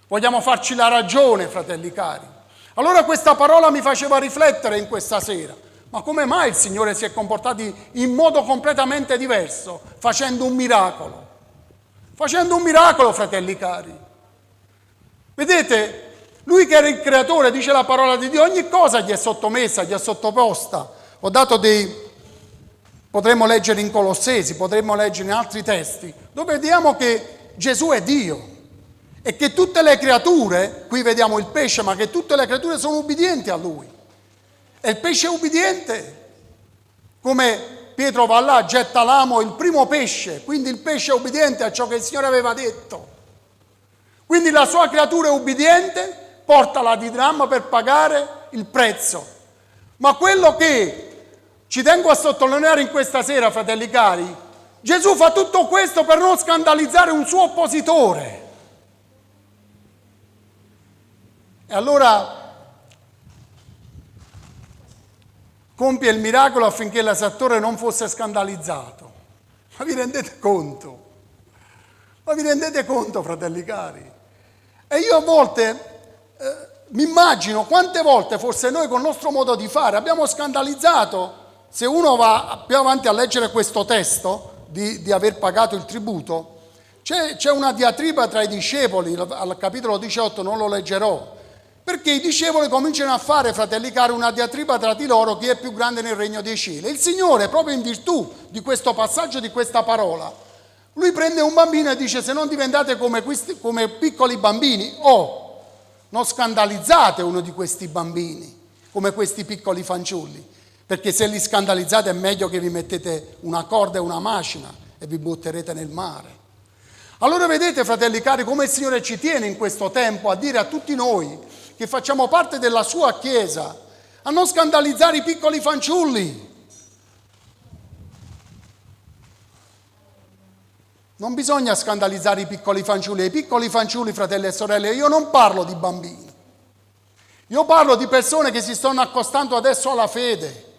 Vogliamo farci la ragione, fratelli cari. Allora questa parola mi faceva riflettere in questa sera. Ma come mai il Signore si è comportato in modo completamente diverso, facendo un miracolo? Facendo un miracolo, fratelli cari. Vedete, Lui che era il creatore, dice la parola di Dio, ogni cosa gli è sottomessa, gli è sottoposta. Ho dato potremmo leggere in Colossesi, potremmo leggere in altri testi, dove vediamo che Gesù è Dio e che tutte le creature, qui vediamo il pesce, ma che tutte le creature sono ubbidienti a Lui. E il pesce è ubbidiente, come Pietro va là, getta l'amo, il primo pesce, quindi il pesce è ubbidiente a ciò che il Signore aveva detto. Quindi la sua creatura è ubbidiente, porta la didramma per pagare il prezzo. Ma quello che ci tengo a sottolineare in questa sera, fratelli cari, Gesù fa tutto questo per non scandalizzare un suo oppositore. E allora compie il miracolo affinché l'esattore non fosse scandalizzato. Ma vi rendete conto? Ma vi rendete conto, fratelli cari? E io a volte mi immagino quante volte forse noi con il nostro modo di fare abbiamo scandalizzato, se uno va più avanti a leggere questo testo di aver pagato il tributo, c'è una diatriba tra i discepoli, al capitolo 18 non lo leggerò, perché i discepoli cominciano a fare, fratelli cari, una diatriba tra di loro chi è più grande nel regno dei cieli. Il Signore, proprio in virtù di questo passaggio, di questa parola, Lui prende un bambino e dice se non diventate come piccoli bambini non scandalizzate uno di questi bambini, come questi piccoli fanciulli, perché se li scandalizzate è meglio che vi mettete una corda e una macina e vi butterete nel mare. Allora vedete, fratelli cari, come il Signore ci tiene in questo tempo a dire a tutti noi che facciamo parte della sua Chiesa, a non scandalizzare i piccoli fanciulli. Non bisogna scandalizzare i piccoli fanciulli, fratelli e sorelle, io non parlo di bambini. Io parlo di persone che si stanno accostando adesso alla fede,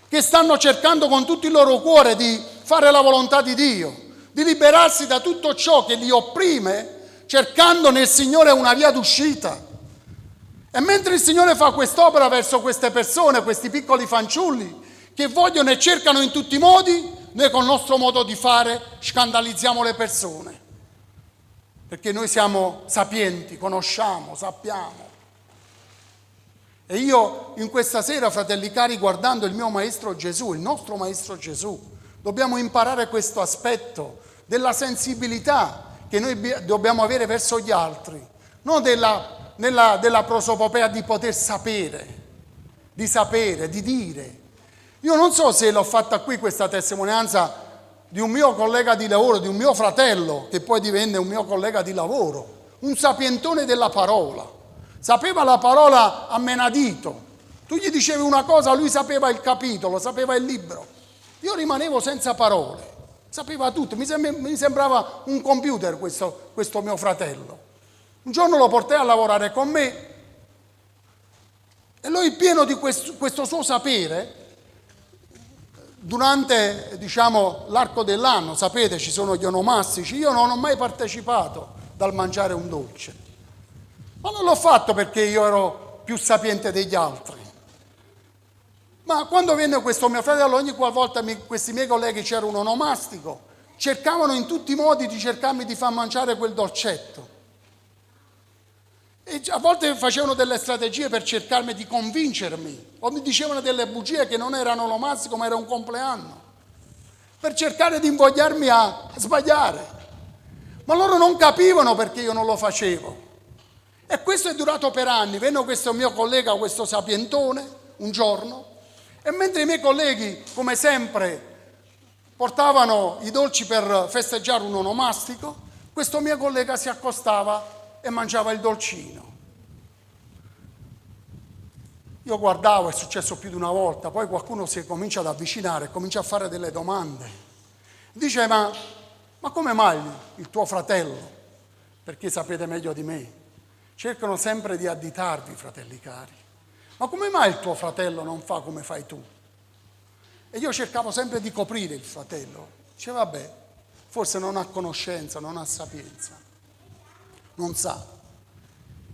che stanno cercando con tutto il loro cuore di fare la volontà di Dio. di liberarsi da tutto ciò che li opprime, cercando nel Signore una via d'uscita. E mentre il Signore fa quest'opera verso queste persone, questi piccoli fanciulli, che vogliono e cercano in tutti i modi, noi col nostro modo di fare scandalizziamo le persone. Perché noi siamo sapienti, conosciamo, sappiamo. E io in questa sera, fratelli cari, guardando il mio Maestro Gesù, il nostro Maestro Gesù, dobbiamo imparare questo aspetto della sensibilità che noi dobbiamo avere verso gli altri, non della prosopopea di poter sapere, di dire. Io non so se l'ho fatta qui questa testimonianza di un mio collega di lavoro, di un mio fratello, che poi divenne un mio collega di lavoro, un sapientone della parola. Sapeva la parola a menadito. Tu gli dicevi una cosa, lui sapeva il capitolo, sapeva il libro. Io rimanevo senza parole, sapeva tutto. Mi sembrava un computer questo mio fratello. Un giorno lo portai a lavorare con me e lui, pieno di questo suo sapere, durante, l'arco dell'anno, sapete, ci sono gli onomastici, io non ho mai partecipato dal mangiare un dolce. Ma non l'ho fatto perché io ero più sapiente degli altri. Ma quando venne questo mio fratello, ogni qualvolta questi miei colleghi c'era un onomastico, cercavano in tutti i modi di cercarmi di far mangiare quel dolcetto. E a volte facevano delle strategie per cercarmi di convincermi, o mi dicevano delle bugie che non erano onomastico ma era un compleanno, per cercare di invogliarmi a sbagliare. Ma loro non capivano perché io non lo facevo. E questo è durato per anni. Venne questo mio collega, questo sapientone, un giorno, e mentre i miei colleghi, come sempre, portavano i dolci per festeggiare un onomastico, questo mio collega si accostava e mangiava il dolcino. Io guardavo, è successo più di una volta, poi qualcuno si comincia ad avvicinare e comincia a fare delle domande. Dice, ma come mai il tuo fratello, perché sapete meglio di me, cercano sempre di additarvi, fratelli cari, ma come mai il tuo fratello non fa come fai tu? E io cercavo sempre di coprire il fratello. Dice, vabbè, forse non ha conoscenza, non ha sapienza, non sa.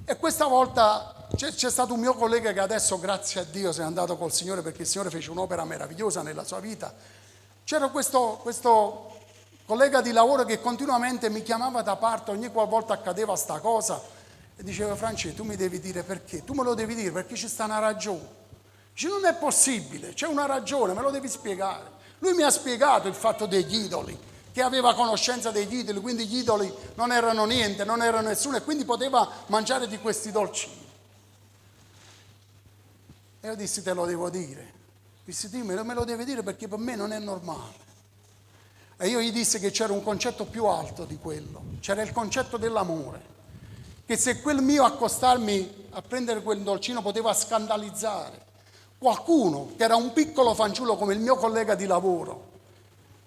E questa volta c'è stato un mio collega che adesso, grazie a Dio, se è andato col Signore perché il Signore fece un'opera meravigliosa nella sua vita. C'era questo collega di lavoro che continuamente mi chiamava da parte ogni qualvolta accadeva sta cosa e diceva, Francesco, tu mi devi dire perché, tu me lo devi dire perché ci sta una ragione. Dice, non è possibile, c'è una ragione, me lo devi spiegare. Lui mi ha spiegato il fatto degli idoli, che aveva conoscenza degli idoli, quindi gli idoli non erano niente, non erano nessuno e quindi poteva mangiare di questi dolcini. E io dissi, te lo devo dire. Dissi, me lo devi dire perché per me non è normale. E io gli dissi che c'era un concetto più alto di quello, c'era il concetto dell'amore, che se quel mio accostarmi a prendere quel dolcino poteva scandalizzare qualcuno che era un piccolo fanciullo come il mio collega di lavoro,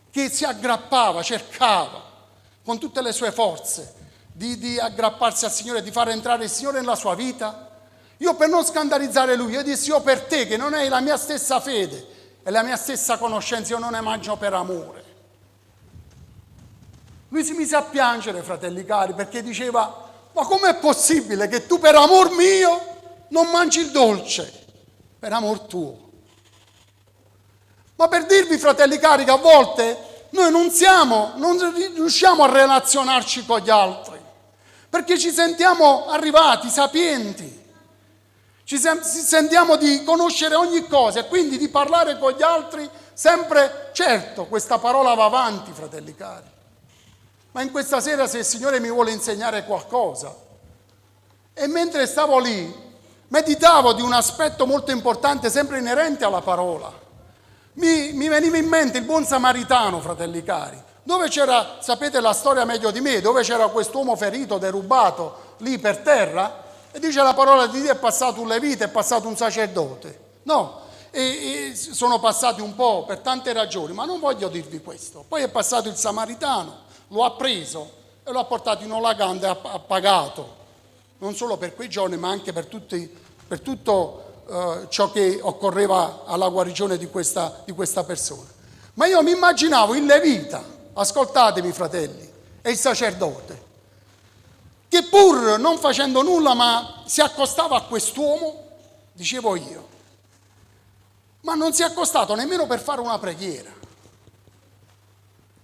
che si aggrappava, cercava con tutte le sue forze di aggrapparsi al Signore, di far entrare il Signore nella sua vita, io per non scandalizzare lui, io dissi, io per te che non hai la mia stessa fede e la mia stessa conoscenza, io non ne mangio per amore. Lui si mise a piangere, fratelli cari, perché diceva, ma com'è possibile che tu per amor mio non mangi il dolce, per amor tuo? Ma per dirvi, fratelli cari, che a volte noi non riusciamo a relazionarci con gli altri, perché ci sentiamo arrivati, sapienti, sentiamo di conoscere ogni cosa e quindi di parlare con gli altri sempre, certo, questa parola va avanti, fratelli cari. Ma in questa sera, se il Signore mi vuole insegnare qualcosa, e mentre stavo lì, meditavo di un aspetto molto importante, sempre inerente alla parola. Mi veniva in mente il buon samaritano, fratelli cari, dove c'era, sapete la storia meglio di me, dove c'era quest'uomo ferito, derubato, lì per terra, e dice la parola di Dio, è passato un levita, è passato un sacerdote. No, e sono passati un po' per tante ragioni, ma non voglio dirvi questo. Poi è passato il samaritano, lo ha preso e lo ha portato in un lagando e ha pagato, non solo per quei giorni, ma anche per tutto ciò che occorreva alla guarigione di questa persona. Ma io mi immaginavo il levita ascoltatemi fratelli, è il sacerdote, che pur non facendo nulla ma si accostava a quest'uomo, dicevo io, ma non si è accostato nemmeno per fare una preghiera.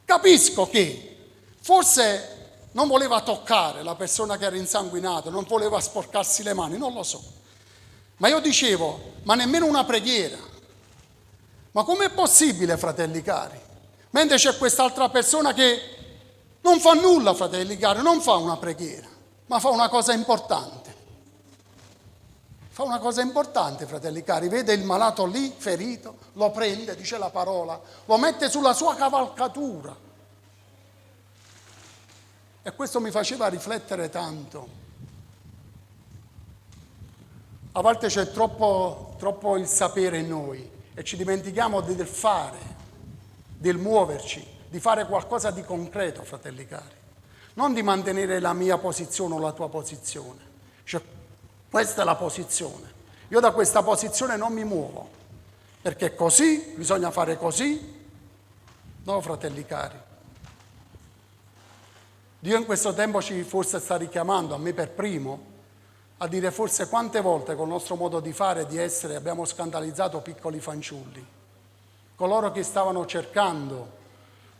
Capisco che forse non voleva toccare la persona che era insanguinata, non voleva sporcarsi le mani, non lo so. Ma io dicevo, ma nemmeno una preghiera. Ma com'è possibile, fratelli cari? Mentre c'è quest'altra persona che non fa nulla, fratelli cari, non fa una preghiera, ma fa una cosa importante. Fa una cosa importante, fratelli cari, vede il malato lì, ferito, lo prende, dice la parola, lo mette sulla sua cavalcatura. E questo mi faceva riflettere tanto. A volte c'è troppo il sapere in noi e ci dimentichiamo del fare, del muoverci, di fare qualcosa di concreto, fratelli cari. Non di mantenere la mia posizione o la tua posizione. Cioè, questa è la posizione. Io da questa posizione non mi muovo, perché così, bisogna fare così. No, fratelli cari. Dio in questo tempo ci forse sta richiamando, a me per primo, a dire forse quante volte col nostro modo di fare e di essere abbiamo scandalizzato piccoli fanciulli, coloro che stavano cercando,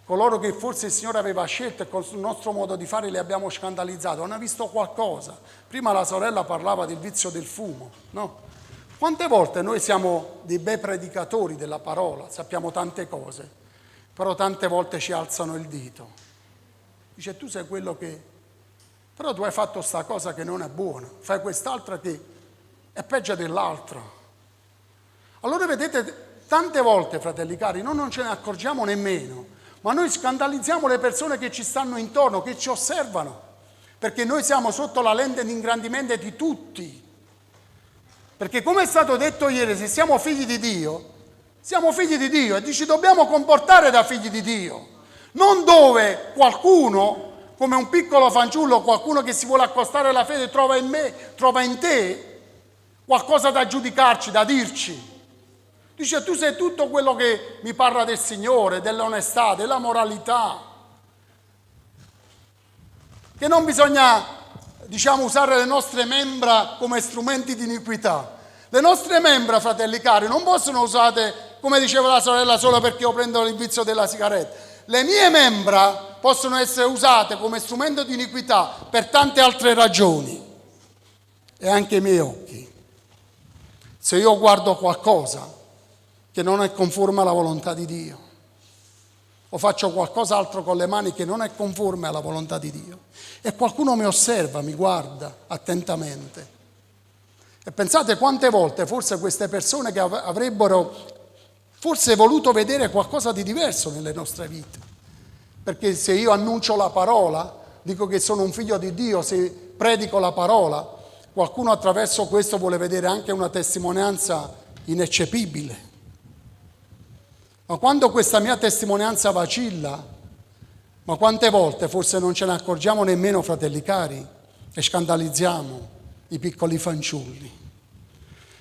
coloro che forse il Signore aveva scelto e col nostro modo di fare li abbiamo scandalizzato. Hanno visto qualcosa. Prima la sorella parlava del vizio del fumo, no? Quante volte noi siamo dei bei predicatori della parola, sappiamo tante cose, però tante volte ci alzano il dito. Dice, tu sei quello che... Però tu hai fatto sta cosa che non è buona, fai quest'altra che è peggio dell'altra. Allora vedete, tante volte, fratelli cari, noi non ce ne accorgiamo nemmeno, ma noi scandalizziamo le persone che ci stanno intorno, che ci osservano, perché noi siamo sotto la lente di ingrandimento di tutti. Perché come è stato detto ieri, se siamo figli di Dio e ci dobbiamo comportare da figli di Dio. Non dove qualcuno, come un piccolo fanciullo, qualcuno che si vuole accostare alla fede, trova in me, trova in te qualcosa da giudicarci, da dirci. Dice, tu sei tutto quello che mi parla del Signore, dell'onestà, della moralità. Che non bisogna, usare le nostre membra come strumenti di iniquità. Le nostre membra, fratelli cari, non possono usate, come diceva la sorella, solo perché io prendo il vizio della sigaretta. Le mie membra possono essere usate come strumento di iniquità per tante altre ragioni. E anche i miei occhi. Se io guardo qualcosa che non è conforme alla volontà di Dio, o faccio qualcos'altro con le mani che non è conforme alla volontà di Dio, e qualcuno mi osserva, mi guarda attentamente, e pensate quante volte forse queste persone che avrebbero forse voluto vedere qualcosa di diverso nelle nostre vite, perché se io annuncio la parola, dico che sono un figlio di Dio, se predico la parola, qualcuno attraverso questo vuole vedere anche una testimonianza ineccepibile. Ma quando questa mia testimonianza vacilla, ma quante volte forse non ce ne accorgiamo nemmeno, fratelli cari, e scandalizziamo i piccoli fanciulli.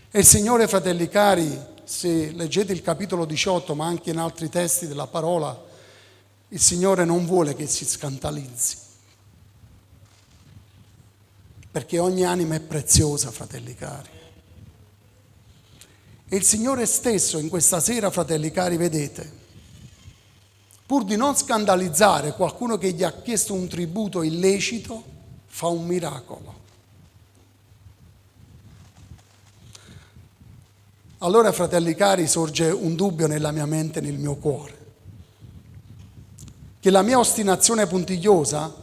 E il Signore, fratelli cari, se leggete il capitolo 18, ma anche in altri testi della parola, il Signore non vuole che si scandalizzi, perché ogni anima è preziosa, fratelli cari. E il Signore stesso in questa sera, fratelli cari, vedete, pur di non scandalizzare qualcuno che gli ha chiesto un tributo illecito, fa un miracolo. Allora, fratelli cari, sorge un dubbio nella mia mente e nel mio cuore, che la mia ostinazione puntigliosa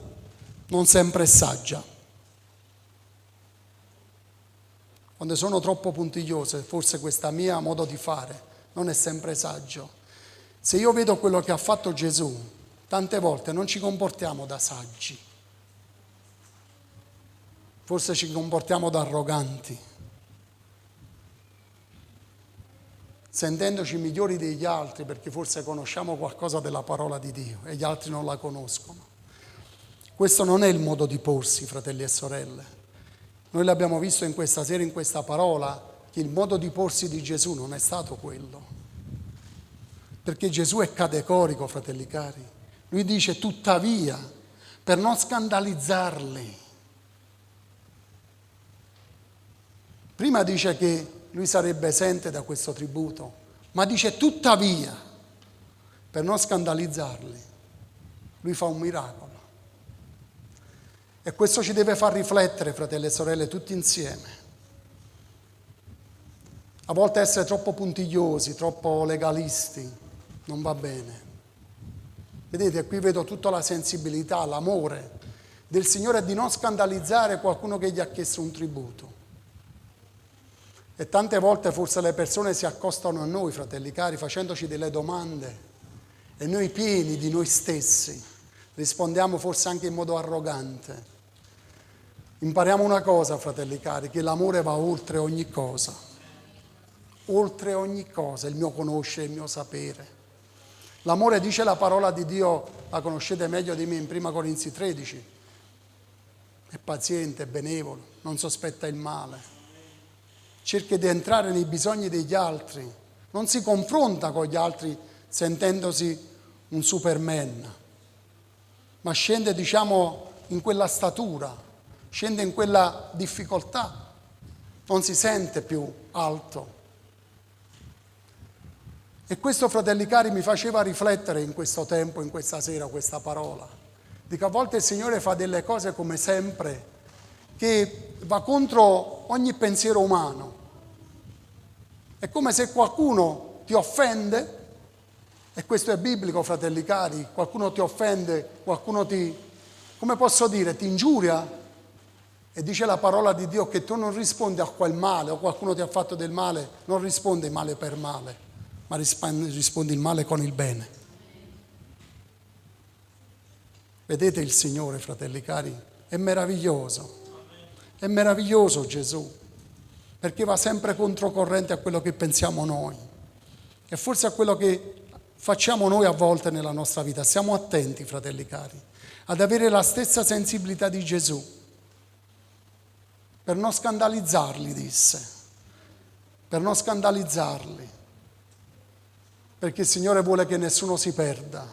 non sempre è saggia. Quando sono troppo puntiglioso, forse questo mio modo di fare non è sempre saggio. Se io vedo quello che ha fatto Gesù, tante volte non ci comportiamo da saggi, forse ci comportiamo da arroganti, sentendoci migliori degli altri perché forse conosciamo qualcosa della parola di Dio e gli altri non la conoscono. Questo non è il modo di porsi, fratelli e sorelle. Noi l'abbiamo visto in questa sera, in questa parola, che il modo di porsi di Gesù non è stato quello. Perché Gesù è categorico, fratelli cari. Lui dice tuttavia, per non scandalizzarli. Prima dice che lui sarebbe esente da questo tributo, ma dice tuttavia, per non scandalizzarli, lui fa un miracolo. E questo ci deve far riflettere, fratelli e sorelle, tutti insieme. A volte essere troppo puntigliosi, troppo legalisti, non va bene. Vedete, qui vedo tutta la sensibilità, l'amore del Signore di non scandalizzare qualcuno che gli ha chiesto un tributo. E tante volte forse le persone si accostano a noi, fratelli cari, facendoci delle domande e noi pieni di noi stessi rispondiamo forse anche in modo arrogante. Impariamo una cosa, fratelli cari, che l'amore va oltre ogni cosa. Oltre ogni cosa, il mio conoscere, il mio sapere. L'amore, dice la parola di Dio, la conoscete meglio di me in 1 Corinzi 13, è paziente, è benevolo, non sospetta il male. Cerca di entrare nei bisogni degli altri, non si confronta con gli altri sentendosi un Superman, ma scende, in quella statura, scende in quella difficoltà, non si sente più alto. E questo, fratelli cari, mi faceva riflettere in questo tempo, in questa sera, questa parola. Dico, a volte il Signore fa delle cose come sempre, che va contro ogni pensiero umano. È come se qualcuno ti offende, e questo è biblico, fratelli cari, qualcuno ti offende, qualcuno ti ingiuria, e dice la parola di Dio che tu non rispondi a quel male, o qualcuno ti ha fatto del male, non rispondi male per male, ma rispondi il male con il bene. Vedete il Signore, fratelli cari, è meraviglioso Gesù, perché va sempre controcorrente a quello che pensiamo noi e forse a quello che facciamo noi a volte nella nostra vita. Siamo attenti, fratelli cari, ad avere la stessa sensibilità di Gesù, per non scandalizzarli, disse, per non scandalizzarli, perché il Signore vuole che nessuno si perda,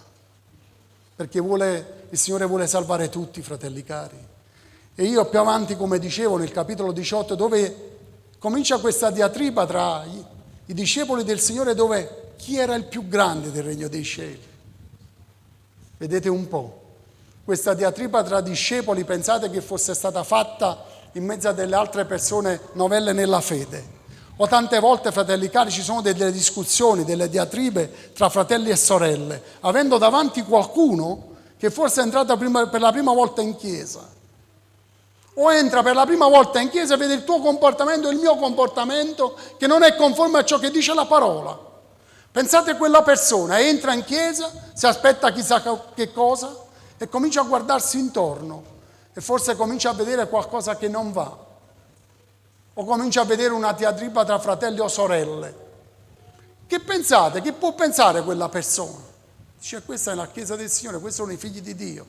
perché il Signore vuole salvare tutti, fratelli cari. E io più avanti, come dicevo, nel capitolo 18, dove comincia questa diatriba tra i discepoli del Signore, dove chi era il più grande del regno dei cieli. Vedete un po', questa diatriba tra discepoli, pensate che fosse stata fatta in mezzo a delle altre persone novelle nella fede. O tante volte, fratelli cari, ci sono delle discussioni, delle diatribe tra fratelli e sorelle, avendo davanti qualcuno che forse è entrato per la prima volta in chiesa. O entra per la prima volta in chiesa e vede il tuo comportamento e il mio comportamento che non è conforme a ciò che dice la parola. Pensate a quella persona, entra in chiesa, si aspetta chissà che cosa e comincia a guardarsi intorno e forse comincia a vedere qualcosa che non va. O comincia a vedere una diatriba tra fratelli o sorelle. Che pensate? Che può pensare quella persona? Dice, questa è la Chiesa del Signore, questi sono i figli di Dio.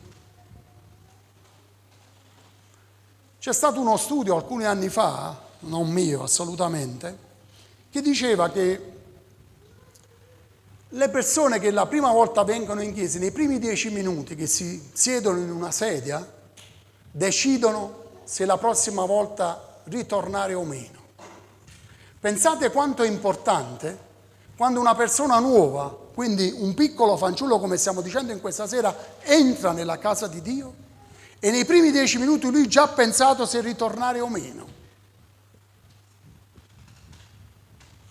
C'è stato uno studio alcuni anni fa, non mio assolutamente, che diceva che le persone che la prima volta vengono in chiesa, nei primi 10 minuti che si siedono in una sedia, decidono se la prossima volta ritornare o meno. Pensate quanto è importante quando una persona nuova, quindi un piccolo fanciullo come stiamo dicendo in questa sera, entra nella casa di Dio e nei primi 10 minuti lui già ha pensato se ritornare o meno.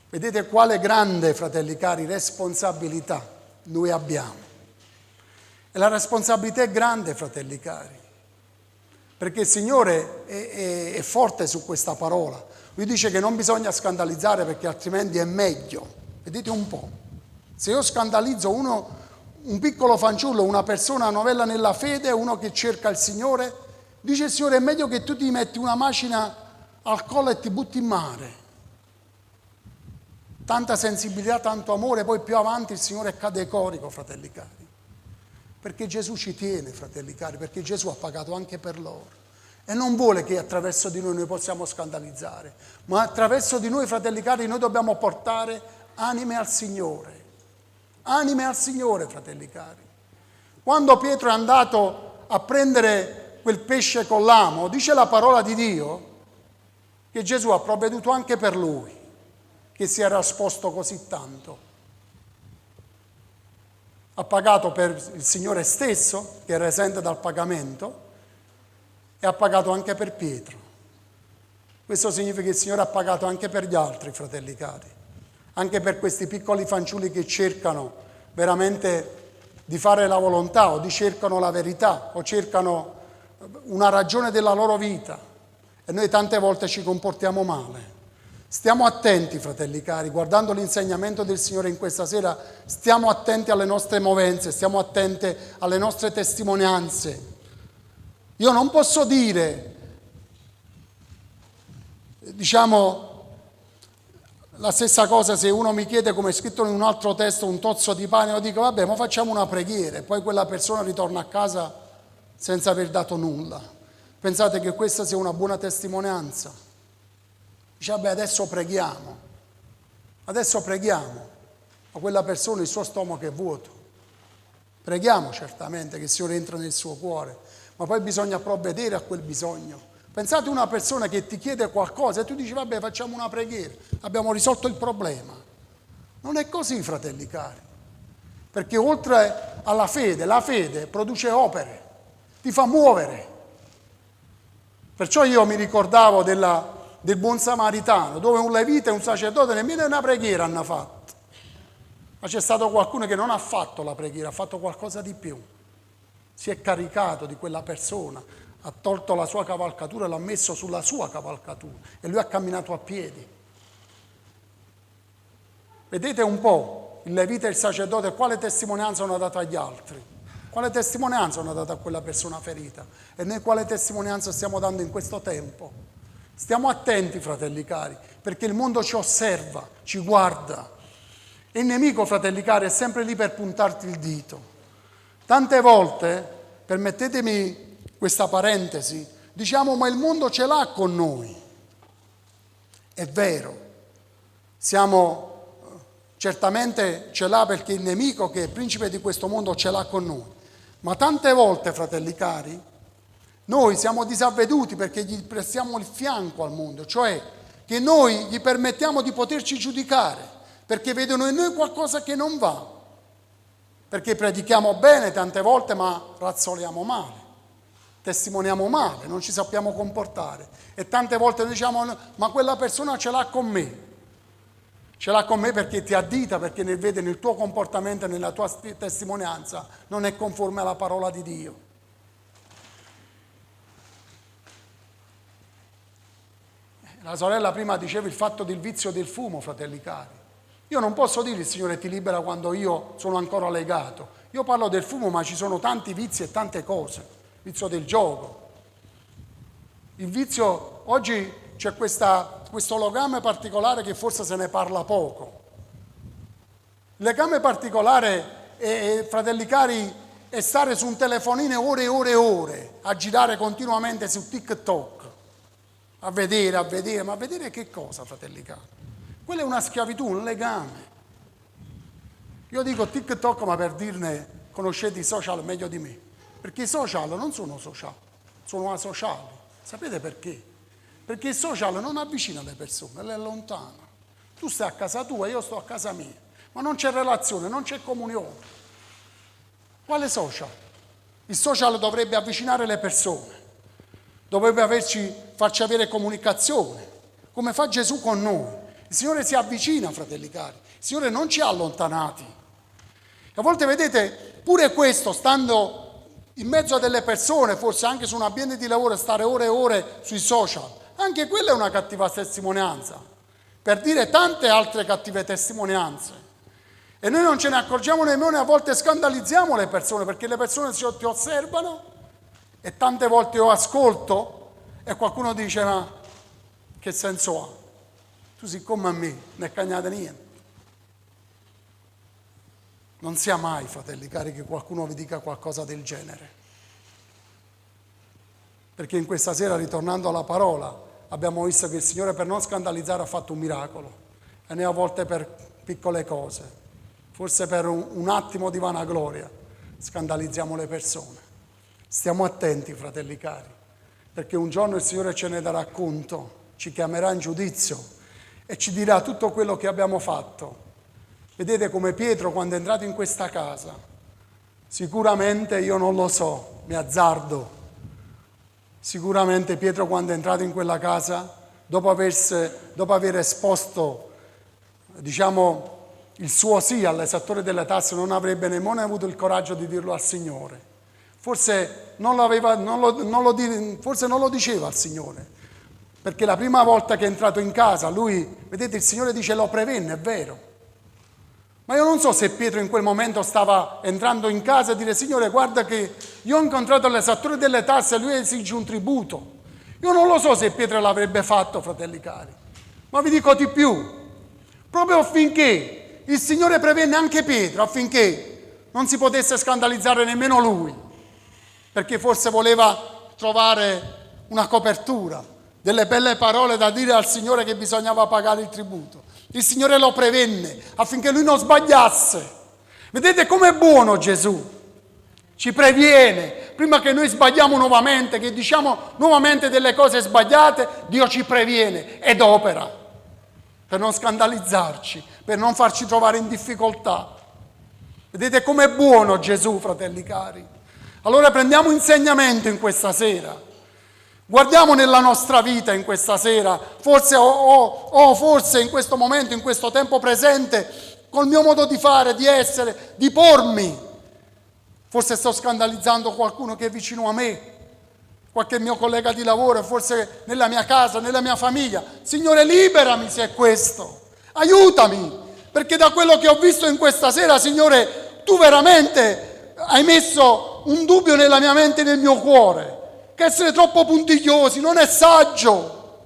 Vedete quale grande, fratelli cari, responsabilità noi abbiamo. E la responsabilità è grande, fratelli cari. Perché il Signore è forte su questa parola. Lui dice che non bisogna scandalizzare perché altrimenti è meglio. Vedete un po'. Se io scandalizzo un piccolo fanciullo, una persona novella nella fede, uno che cerca il Signore, dice il Signore è meglio che tu ti metti una macina al collo e ti butti in mare. Tanta sensibilità, tanto amore, poi più avanti il Signore è categorico, fratelli cari. Perché Gesù ci tiene, fratelli cari, perché Gesù ha pagato anche per loro. E non vuole che attraverso di noi possiamo scandalizzare, ma attraverso di noi, fratelli cari, noi dobbiamo portare anime al Signore. Anime al Signore, fratelli cari. Quando Pietro è andato a prendere quel pesce con l'amo, dice la parola di Dio che Gesù ha provveduto anche per lui, che si era esposto così tanto. Ha pagato per il Signore stesso, che era esente dal pagamento, e ha pagato anche per Pietro. Questo significa che il Signore ha pagato anche per gli altri, fratelli cari, anche per questi piccoli fanciulli che cercano veramente di fare la volontà, o cercano la verità, o cercano una ragione della loro vita. E noi tante volte ci comportiamo male. Stiamo attenti, fratelli cari, guardando l'insegnamento del Signore in questa sera, stiamo attenti alle nostre movenze, stiamo attenti alle nostre testimonianze. Io non posso dire, la stessa cosa se uno mi chiede, come è scritto in un altro testo, un tozzo di pane, io dico vabbè, ma facciamo una preghiera, e poi quella persona ritorna a casa senza aver dato nulla. Pensate che questa sia una buona testimonianza? Dice vabbè, adesso preghiamo, ma quella persona, il suo stomaco è vuoto. Preghiamo certamente che il Signore entra nel suo cuore, ma poi bisogna provvedere a quel bisogno. Pensate a una persona che ti chiede qualcosa e tu dici vabbè, facciamo una preghiera, abbiamo risolto il problema. Non è così, fratelli cari, perché oltre alla fede, la fede produce opere, ti fa muovere. Perciò io mi ricordavo del buon samaritano, dove un levita e un sacerdote nemmeno una preghiera hanno fatto, ma c'è stato qualcuno che non ha fatto la preghiera, ha fatto qualcosa di più, si è caricato di quella persona, ha tolto la sua cavalcatura e l'ha messo sulla sua cavalcatura e lui ha camminato a piedi. Vedete un po' il levita e il sacerdote quale testimonianza hanno dato agli altri, quale testimonianza hanno dato a quella persona ferita, e noi quale testimonianza stiamo dando in questo tempo. Stiamo attenti, fratelli cari, perché il mondo ci osserva, ci guarda. E il nemico, fratelli cari, è sempre lì per puntarti il dito. Tante volte, permettetemi questa parentesi, diciamo ma il mondo ce l'ha con noi. È vero, certamente ce l'ha, perché il nemico, che è principe di questo mondo, ce l'ha con noi. Ma tante volte, fratelli cari, noi siamo disavveduti perché gli prestiamo il fianco al mondo, cioè che noi gli permettiamo di poterci giudicare, perché vedono in noi qualcosa che non va, perché predichiamo bene tante volte ma razzoliamo male, testimoniamo male, non ci sappiamo comportare, e tante volte diciamo ma quella persona ce l'ha con me, perché ti addita, perché ne vede nel tuo comportamento e nella tua testimonianza non è conforme alla parola di Dio. La sorella prima diceva il fatto del vizio del fumo, fratelli cari. Io non posso dire il Signore ti libera quando io sono ancora legato. Io parlo del fumo, ma ci sono tanti vizi e tante cose. Il vizio del gioco. Il vizio, oggi c'è questo legame particolare che forse se ne parla poco. Il legame particolare, fratelli cari, è stare su un telefonino ore e ore e ore, a girare continuamente su TikTok. A vedere, ma a vedere che cosa, fratelli cari? Quella è una schiavitù, un legame. Io dico TikTok, ma per dirne, conoscete i social meglio di me, perché i social non sono social, sono asociali. Sapete perché? Perché il social non avvicina le persone, le allontana. Tu stai a casa tua, io sto a casa mia, ma non c'è relazione, non c'è comunione. Quale social? Il social dovrebbe avvicinare le persone, dovrebbe farci avere comunicazione, come fa Gesù con noi. Il Signore si avvicina, fratelli cari, il Signore non ci ha allontanati. A volte vedete, pure questo, stando in mezzo a delle persone, forse anche su un ambiente di lavoro, stare ore e ore sui social, anche quella è una cattiva testimonianza, per dire tante altre cattive testimonianze. E noi non ce ne accorgiamo nemmeno, e a volte scandalizziamo le persone, perché le persone ti osservano, e tante volte io ascolto e qualcuno dice ma che senso ha? Tu sei come a me, non è cagnata niente. Non sia mai, fratelli cari, che qualcuno vi dica qualcosa del genere. Perché in questa sera, ritornando alla parola, abbiamo visto che il Signore, per non scandalizzare, ha fatto un miracolo. E ne a volte per piccole cose, forse per un attimo di vanagloria. scandalizziamo le persone. Stiamo attenti, fratelli cari, perché un giorno il Signore ce ne darà conto, ci chiamerà in giudizio e ci dirà tutto quello che abbiamo fatto. Vedete come Pietro, quando è entrato in questa casa, sicuramente, io non lo so, mi azzardo, sicuramente Pietro, quando è entrato in quella casa, dopo aver esposto, diciamo, il suo sì all'esattore delle tasse, non avrebbe nemmeno avuto il coraggio di dirlo al Signore. Forse non lo diceva al Signore, perché la prima volta che è entrato in casa, lui, vedete, il Signore dice lo prevenne, è vero. Ma io non so se Pietro in quel momento stava entrando in casa e dire: Signore, guarda che io ho incontrato l'esattore delle tasse e lui esige un tributo. Io non lo so se Pietro l'avrebbe fatto, fratelli cari. Ma vi dico di più, proprio affinché il Signore prevenne anche Pietro, affinché non si potesse scandalizzare nemmeno lui, perché forse voleva trovare una copertura, delle belle parole da dire al Signore che bisognava pagare il tributo. Il Signore lo prevenne affinché lui non sbagliasse. Vedete com'è buono Gesù? Ci previene. Prima che noi sbagliamo nuovamente, che diciamo nuovamente delle cose sbagliate, Dio ci previene ed opera per non scandalizzarci, per non farci trovare in difficoltà. Vedete com'è buono Gesù, fratelli cari? Allora prendiamo insegnamento in questa sera. Guardiamo nella nostra vita in questa sera, forse in questo momento, in questo tempo presente, col mio modo di fare, di essere, di pormi. Forse sto scandalizzando qualcuno che è vicino a me, qualche mio collega di lavoro, forse nella mia casa, nella mia famiglia. Signore, liberami se è questo, aiutami, perché da quello che ho visto in questa sera, Signore, tu veramente hai messo un dubbio nella mia mente e nel mio cuore. Che essere troppo puntigliosi non è saggio,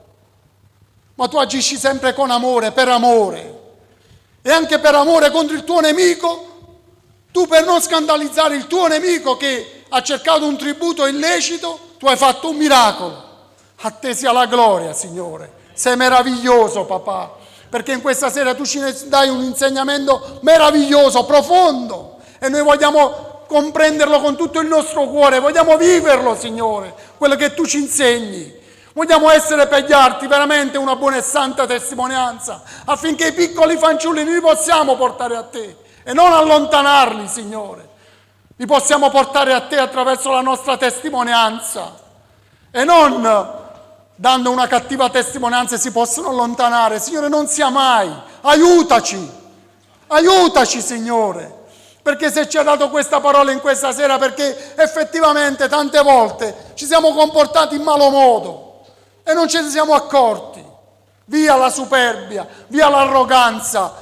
ma tu agisci sempre con amore, per amore, e anche per amore contro il tuo nemico. Tu, per non scandalizzare il tuo nemico che ha cercato un tributo illecito, tu hai fatto un miracolo. A te sia la gloria, Signore. Sei meraviglioso, papà, perché in questa sera tu ci dai un insegnamento meraviglioso, profondo, e noi vogliamo comprenderlo con tutto il nostro cuore, vogliamo viverlo, Signore, quello che tu ci insegni. Vogliamo essere per gli altri veramente una buona e santa testimonianza, affinché i piccoli fanciulli li possiamo portare a te e non allontanarli, Signore. Li possiamo portare a te attraverso la nostra testimonianza e non dando una cattiva testimonianza si possono allontanare. Signore, non sia mai. Aiutaci, Signore. Perché se ci ha dato questa parola in questa sera, perché effettivamente tante volte ci siamo comportati in malo modo e non ce ne siamo accorti. Via la superbia, via l'arroganza,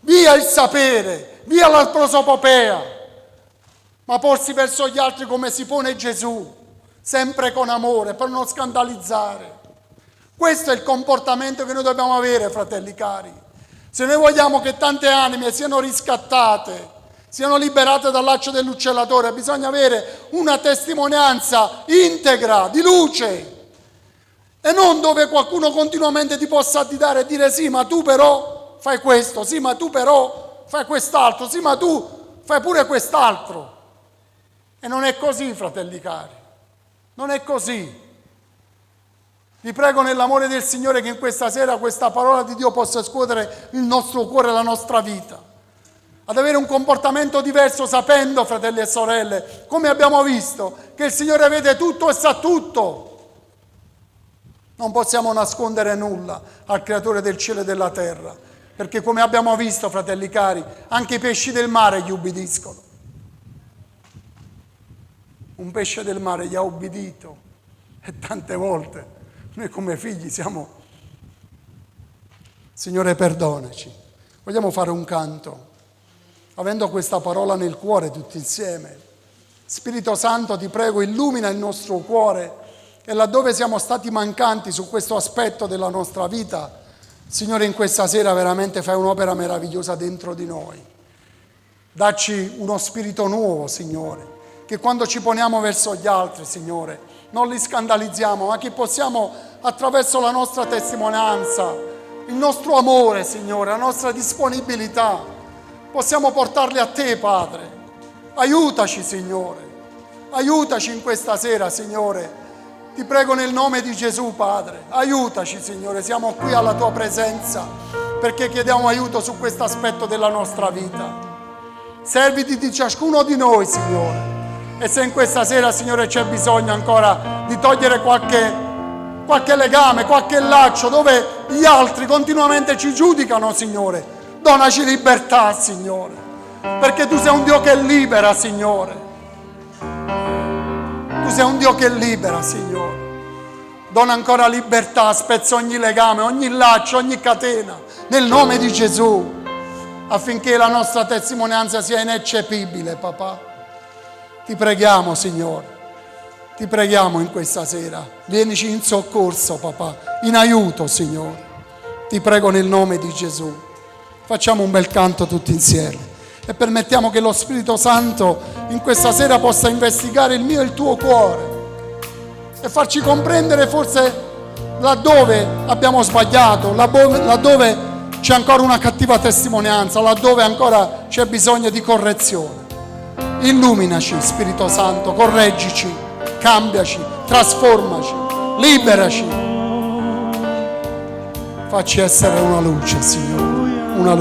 via il sapere, via la prosopopea, ma porsi verso gli altri come si pone Gesù, sempre con amore, per non scandalizzare. Questo è il comportamento che noi dobbiamo avere, fratelli cari. Se noi vogliamo che tante anime siano riscattate, siano liberate dal laccio dell'uccellatore, bisogna avere una testimonianza integra, di luce, e non dove qualcuno continuamente ti possa additare e dire: sì, ma tu però fai questo, sì, ma tu però fai quest'altro, sì, ma tu fai pure quest'altro. E non è così, fratelli cari, non è così. Vi prego nell'amore del Signore che in questa sera questa parola di Dio possa scuotere il nostro cuore e la nostra vita, ad avere un comportamento diverso, sapendo, fratelli e sorelle, come abbiamo visto, che il Signore vede tutto e sa tutto. Non possiamo nascondere nulla al Creatore del cielo e della terra, perché come abbiamo visto, fratelli cari, anche i pesci del mare gli ubbidiscono. Un pesce del mare gli ha ubbidito e tante volte noi come figli siamo: Signore, perdonaci. Vogliamo fare un canto, avendo questa parola nel cuore tutti insieme. Spirito Santo, ti prego, illumina il nostro cuore e laddove siamo stati mancanti su questo aspetto della nostra vita, Signore, in questa sera veramente fai un'opera meravigliosa dentro di noi. Dacci uno spirito nuovo, Signore, che quando ci poniamo verso gli altri, Signore, non li scandalizziamo, ma che possiamo, attraverso la nostra testimonianza, il nostro amore, Signore, la nostra disponibilità, possiamo portarli a te, Padre, Aiutaci, Signore. Aiutaci in questa sera, Signore. Ti prego nel nome di Gesù, Padre. Aiutaci, Signore. Siamo qui alla tua presenza perché chiediamo aiuto su questo aspetto della nostra vita. Serviti di ciascuno di noi, Signore. E se in questa sera, Signore, c'è bisogno ancora di togliere qualche legame, qualche laccio dove gli altri continuamente ci giudicano, Signore, donaci libertà, Signore, perché Tu sei un Dio che libera, Signore. Tu sei un Dio che libera, Signore. Dona ancora libertà, spezza ogni legame, ogni laccio, ogni catena, nel nome di Gesù, affinché la nostra testimonianza sia ineccepibile, papà. Ti preghiamo, Signore. Ti preghiamo in questa sera. Vienici in soccorso, papà, in aiuto, Signore. Ti prego nel nome di Gesù. Facciamo un bel canto tutti insieme e permettiamo che lo Spirito Santo in questa sera possa investigare il mio e il tuo cuore e farci comprendere forse laddove abbiamo sbagliato, laddove c'è ancora una cattiva testimonianza, laddove ancora c'è bisogno di correzione. Illuminaci, Spirito Santo, correggici, cambiaci, trasformaci, liberaci. Facci essere una luce, Signore, una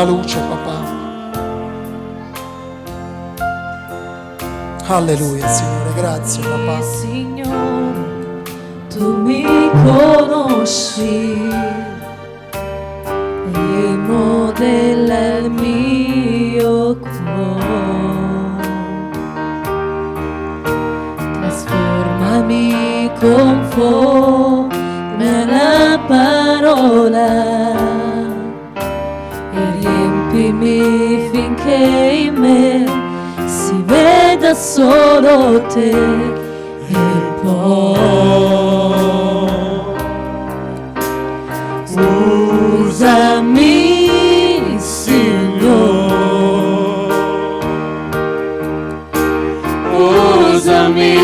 luce, papà. Alleluia, Signore, grazie, papà. Signore, Tu mi conosci e modella il mio cuore. Trasformami conforme alla parola e riempimi finché in me si veda solo Te e poi usami, Signore, usami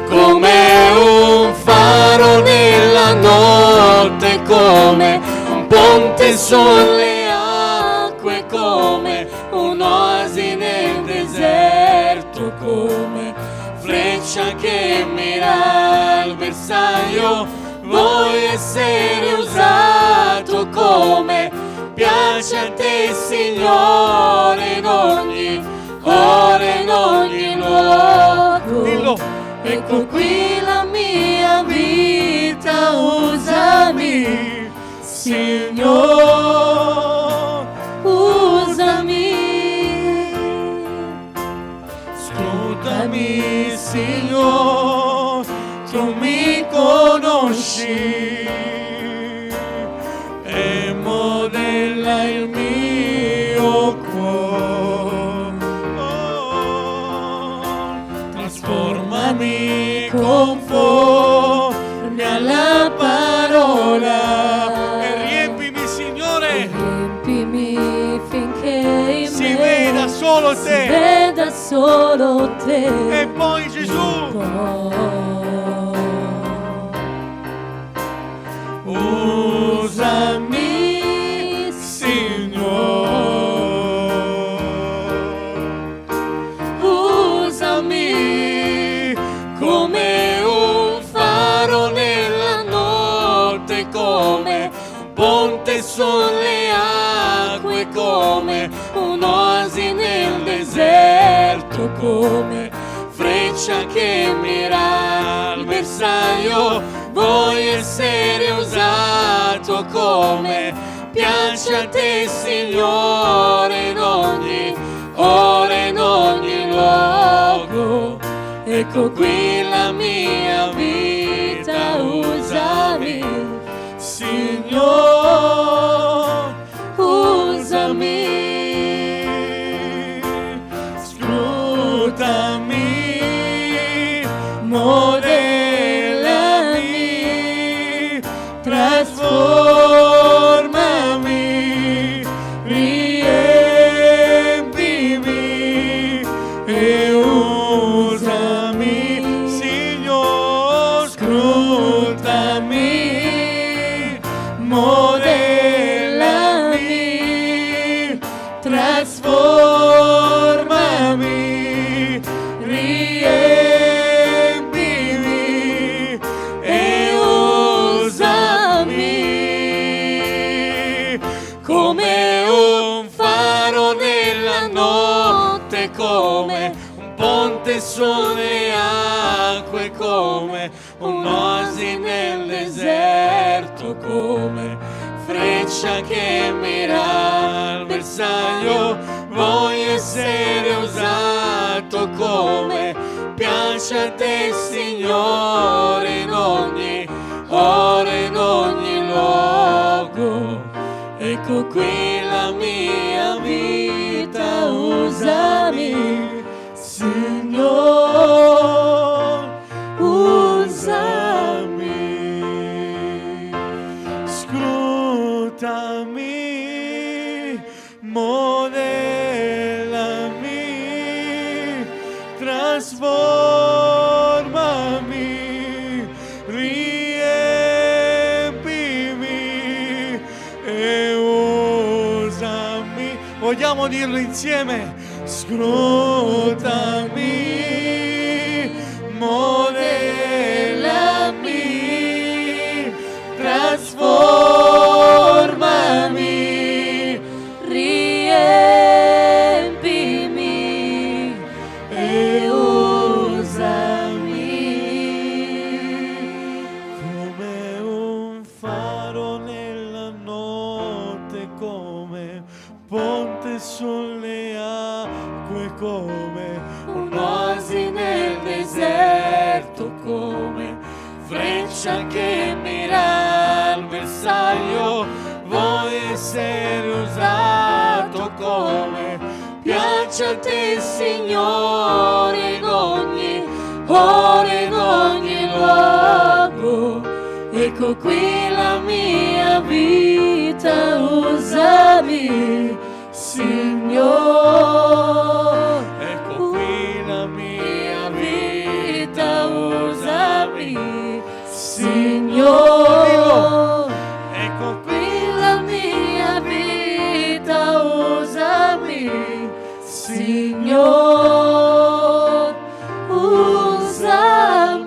come un faro nella notte, come un ponte sulle acque, come un'oasi nel deserto, come freccia che mira al bersaglio. Voglio essere usato come piace a Te, Signore, in ogni ora, in ogni luogo. Dillo. Ecco qui la mia vita, usami, Signore, usami. Scrutami, Signore, Tu mi conosci e modella il mio cuore. Trasformami conforme alla parola e riempimi, Signore, Riempimi finché in si me veda solo si Te. veda solo Te. E poi Gesù, usami, Signore, usami come un faro nella notte, come un ponte sulle acque, come un'oasi nel deserto, come freccia che mira al bersaglio. Voglio essere usato come piace a Te, Signore, in ogni ora, in ogni luogo. Ecco qui la mia vita, usami, Signore, usami. Scrutami, modellami, trasformami, riempimi e usami, Signore. Scrutami, modellami, trasformami. come un faro nella notte, come un ponte sulle acque, come un'oasi nel deserto, come freccia che mira al bersaglio. Voglio essere usato come piace a te, Signore, in ogni ora, in ogni luogo. Ecco qui la mia vita, usami, Signore, usami. Scrutami, modellami, trasformami, riempimi e usami. Vogliamo dirlo insieme? Scrutami, modellami, trasformami, riempimi e usami. come un faro nella notte, come ponte sulle acque, come un'oasi nel deserto, come freccia che mira al bersaglio. Voglio essere usato come piace a te, Signore, in ogni ora, in ogni luogo. Ecco qui la mia vita, usami, Signore. Ecco qui la mia vita, usami, Signore. Ecco qui la mia vita, usami, Signore, usami.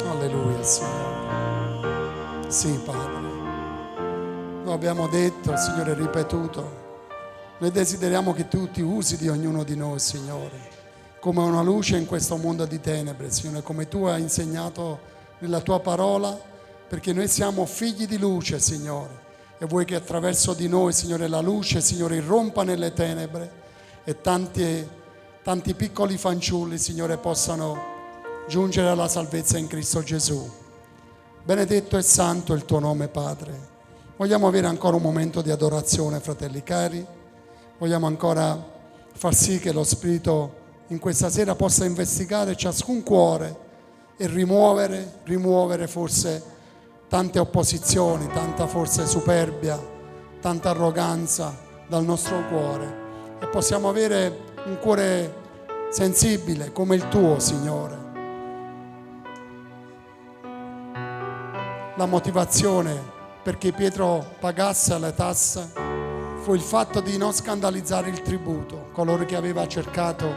Alleluia, Signore. Sì, Padre. Lo abbiamo detto, il Signore ripetuto. Noi desideriamo che tu ti usi di ognuno di noi, Signore, come una luce in questo mondo di tenebre, Signore, come tu hai insegnato nella tua parola, perché noi siamo figli di luce, Signore, e vuoi che attraverso di noi, Signore, la luce, Signore, irrompa nelle tenebre e tanti piccoli fanciulli, Signore, possano giungere alla salvezza in Cristo Gesù. Benedetto e santo è il tuo nome, Padre. Vogliamo avere ancora un momento di adorazione, fratelli cari. Vogliamo ancora far sì che lo Spirito in questa sera possa investigare ciascun cuore e rimuovere forse tante opposizioni, tanta forse superbia, tanta arroganza dal nostro cuore, e possiamo avere un cuore sensibile come il tuo, Signore. La motivazione perché Pietro pagasse le tasse fu il fatto di non scandalizzare il tributo, coloro che aveva cercato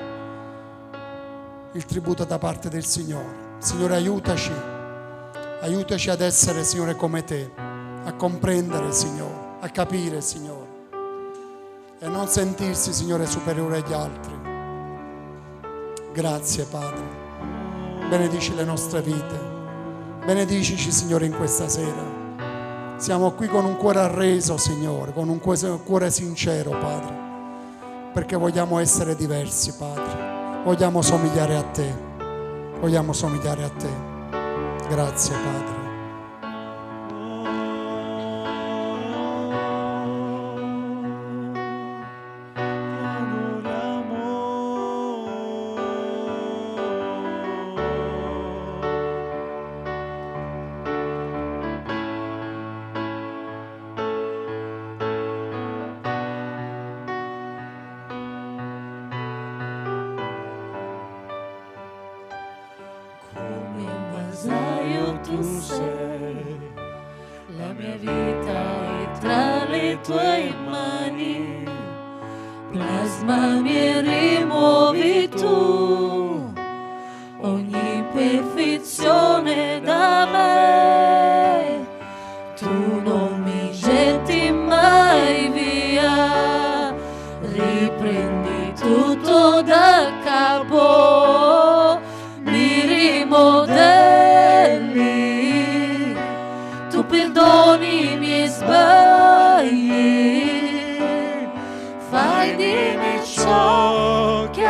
il tributo da parte del Signore. Signore, aiutaci ad essere, Signore, come te, a comprendere, Signore, a capire, Signore, e non sentirsi, Signore, superiore agli altri. Grazie, Padre. Benedici le nostre vite. Benedicici, Signore, in questa sera. Siamo qui con un cuore arreso, Signore, con un cuore sincero, Padre, perché vogliamo essere diversi, Padre. Vogliamo somigliare a te. Vogliamo somigliare a te. Grazie, Padre. Tu sei, la mia vita è tra le tue mani, plasmami e rimuovi tu ogni imperfezione da me, tu non mi getti mai via, riprendi tutto da capo, mi rimodelli, tu perdoni i miei sbagli, fai di me ciò che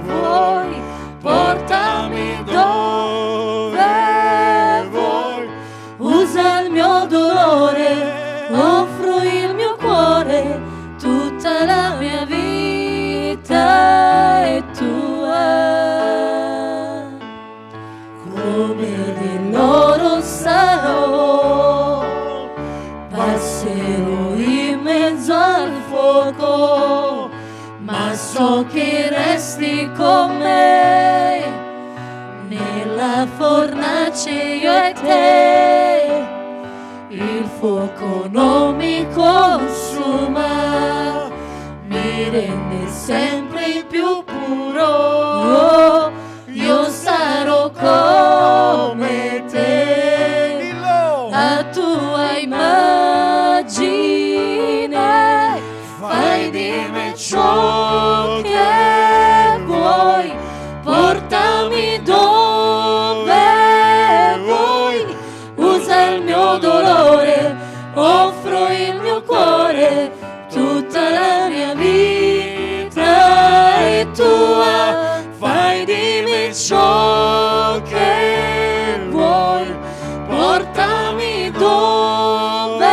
vuoi, portami dove vuoi, usa il mio dolore, offro il mio cuore, tutta la mia vita è tua, come di loro sarò, passerò in mezzo al fuoco, ma so che resti con me, nella fornace io e te, il fuoco non mi consuma, mi rende sempre più puro, io sarò come te, a tua immagine, fai di me ciò che vuoi, portami dove vuoi, usa il mio dolore, offro il mio cuore, tutta la mia vita è tua, fai di me ciò che vuoi, portami dove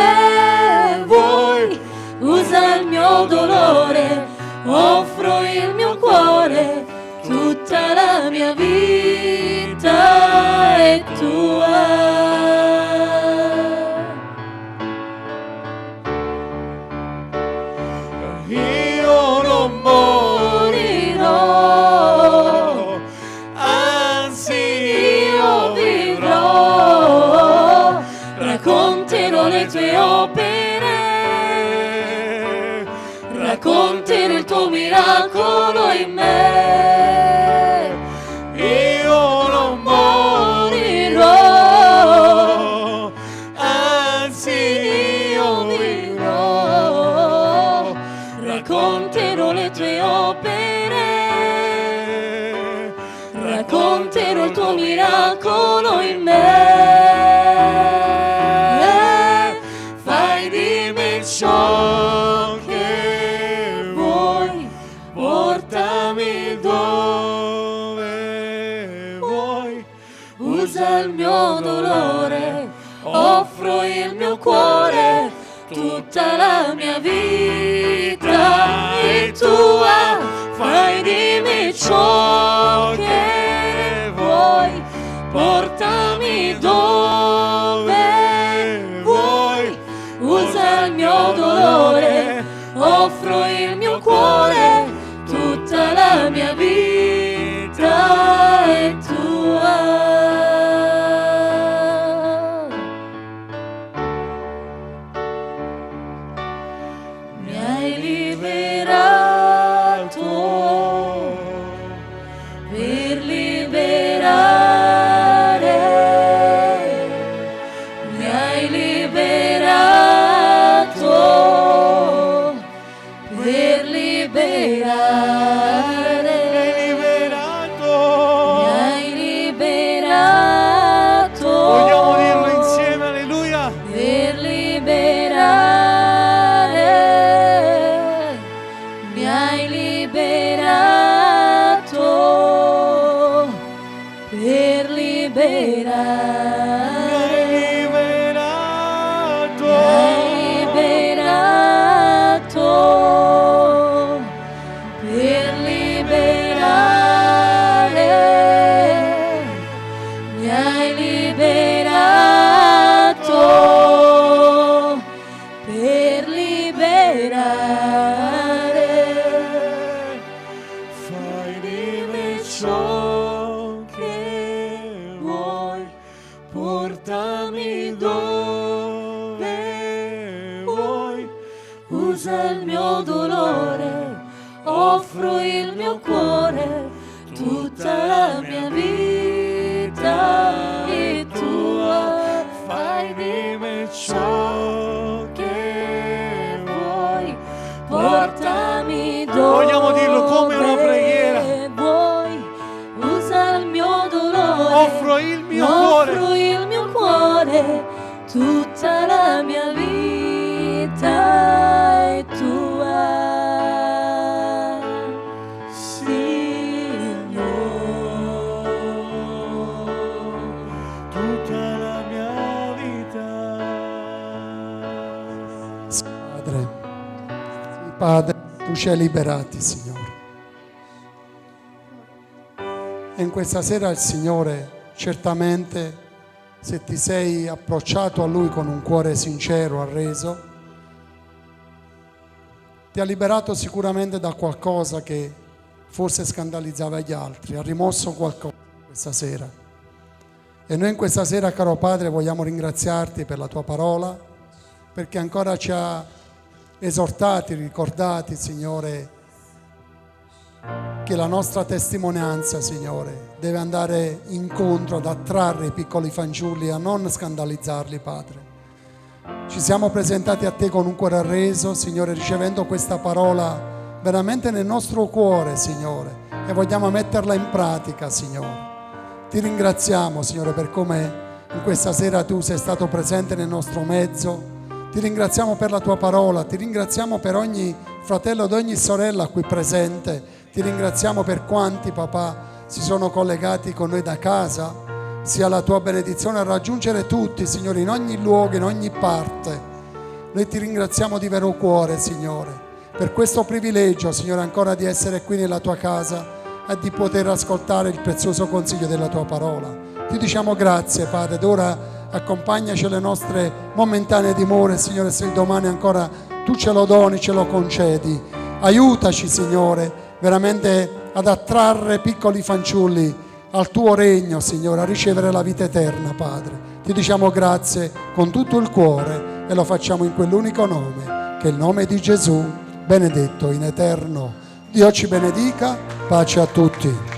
vuoi, usa il mio dolore, offro il mio cuore, tutta la mia vita è tua. Io non morirò, anzi io vivrò, racconterò le tue opere, racconterò il tuo miracolo in me, io non morirò, anzi io vivrò, racconterò le tue opere, racconterò il tuo miracolo in me, fai di me ciò che vuoi, portami dove vuoi, usa il mio dolore, offro il mio cuore, tutta la mia vita è tua, fai di me ciò che vuoi, portami dove vuoi, usa il mio dolore, offro il mio cuore, tutta la mia vita è tua. Mi hai liberato per liberare, mi hai liberato per liberare, mi hai liberato, vogliamo dirlo insieme, alleluia. per liberare, mi hai liberato, per liberare, mi hai liberato, per liberare, mi hai liberato, per liberare, Fai di me ciò che vuoi, portami dove vuoi, usa il mio dolore, offro il mio cuore, tutta la mia vita offro il mio cuore, offro il mio cuore, tutta la mia vita è tua, Signore. tutta la mia vita. Padre, tu ci hai liberati, Signore. E in questa sera il Signore, certamente, se ti sei approcciato a Lui con un cuore sincero, arreso, ti ha liberato sicuramente da qualcosa che forse scandalizzava gli altri, ha rimosso qualcosa questa sera. E noi in questa sera, caro Padre, vogliamo ringraziarti per la tua parola, perché ancora ci ha esortati, ricordati, Signore, che la nostra testimonianza, Signore, deve andare incontro ad attrarre i piccoli fanciulli, a non scandalizzarli, Padre. Ci siamo presentati a Te con un cuore arreso, Signore, ricevendo questa parola veramente nel nostro cuore, Signore, e vogliamo metterla in pratica, Signore. Ti ringraziamo, Signore, per come in questa sera Tu sei stato presente nel nostro mezzo. Ti ringraziamo per la Tua parola, ti ringraziamo per ogni fratello ed ogni sorella qui presente, ti ringraziamo per quanti, papà, si sono collegati con noi da casa. Sia la Tua benedizione a raggiungere tutti, Signore, in ogni luogo, in ogni parte. Noi ti ringraziamo di vero cuore, Signore, per questo privilegio, Signore, ancora di essere qui nella Tua casa e di poter ascoltare il prezioso consiglio della Tua parola. Ti diciamo grazie, Padre, ed ora accompagnaci alle nostre momentanee dimore, Signore, se il domani ancora Tu ce lo doni, ce lo concedi. Aiutaci, Signore, veramente ad attrarre piccoli fanciulli al Tuo regno, Signore, a ricevere la vita eterna, Padre. Ti diciamo grazie con tutto il cuore e lo facciamo in quell'unico nome, che è il nome di Gesù, benedetto in eterno. Dio ci benedica, pace a tutti.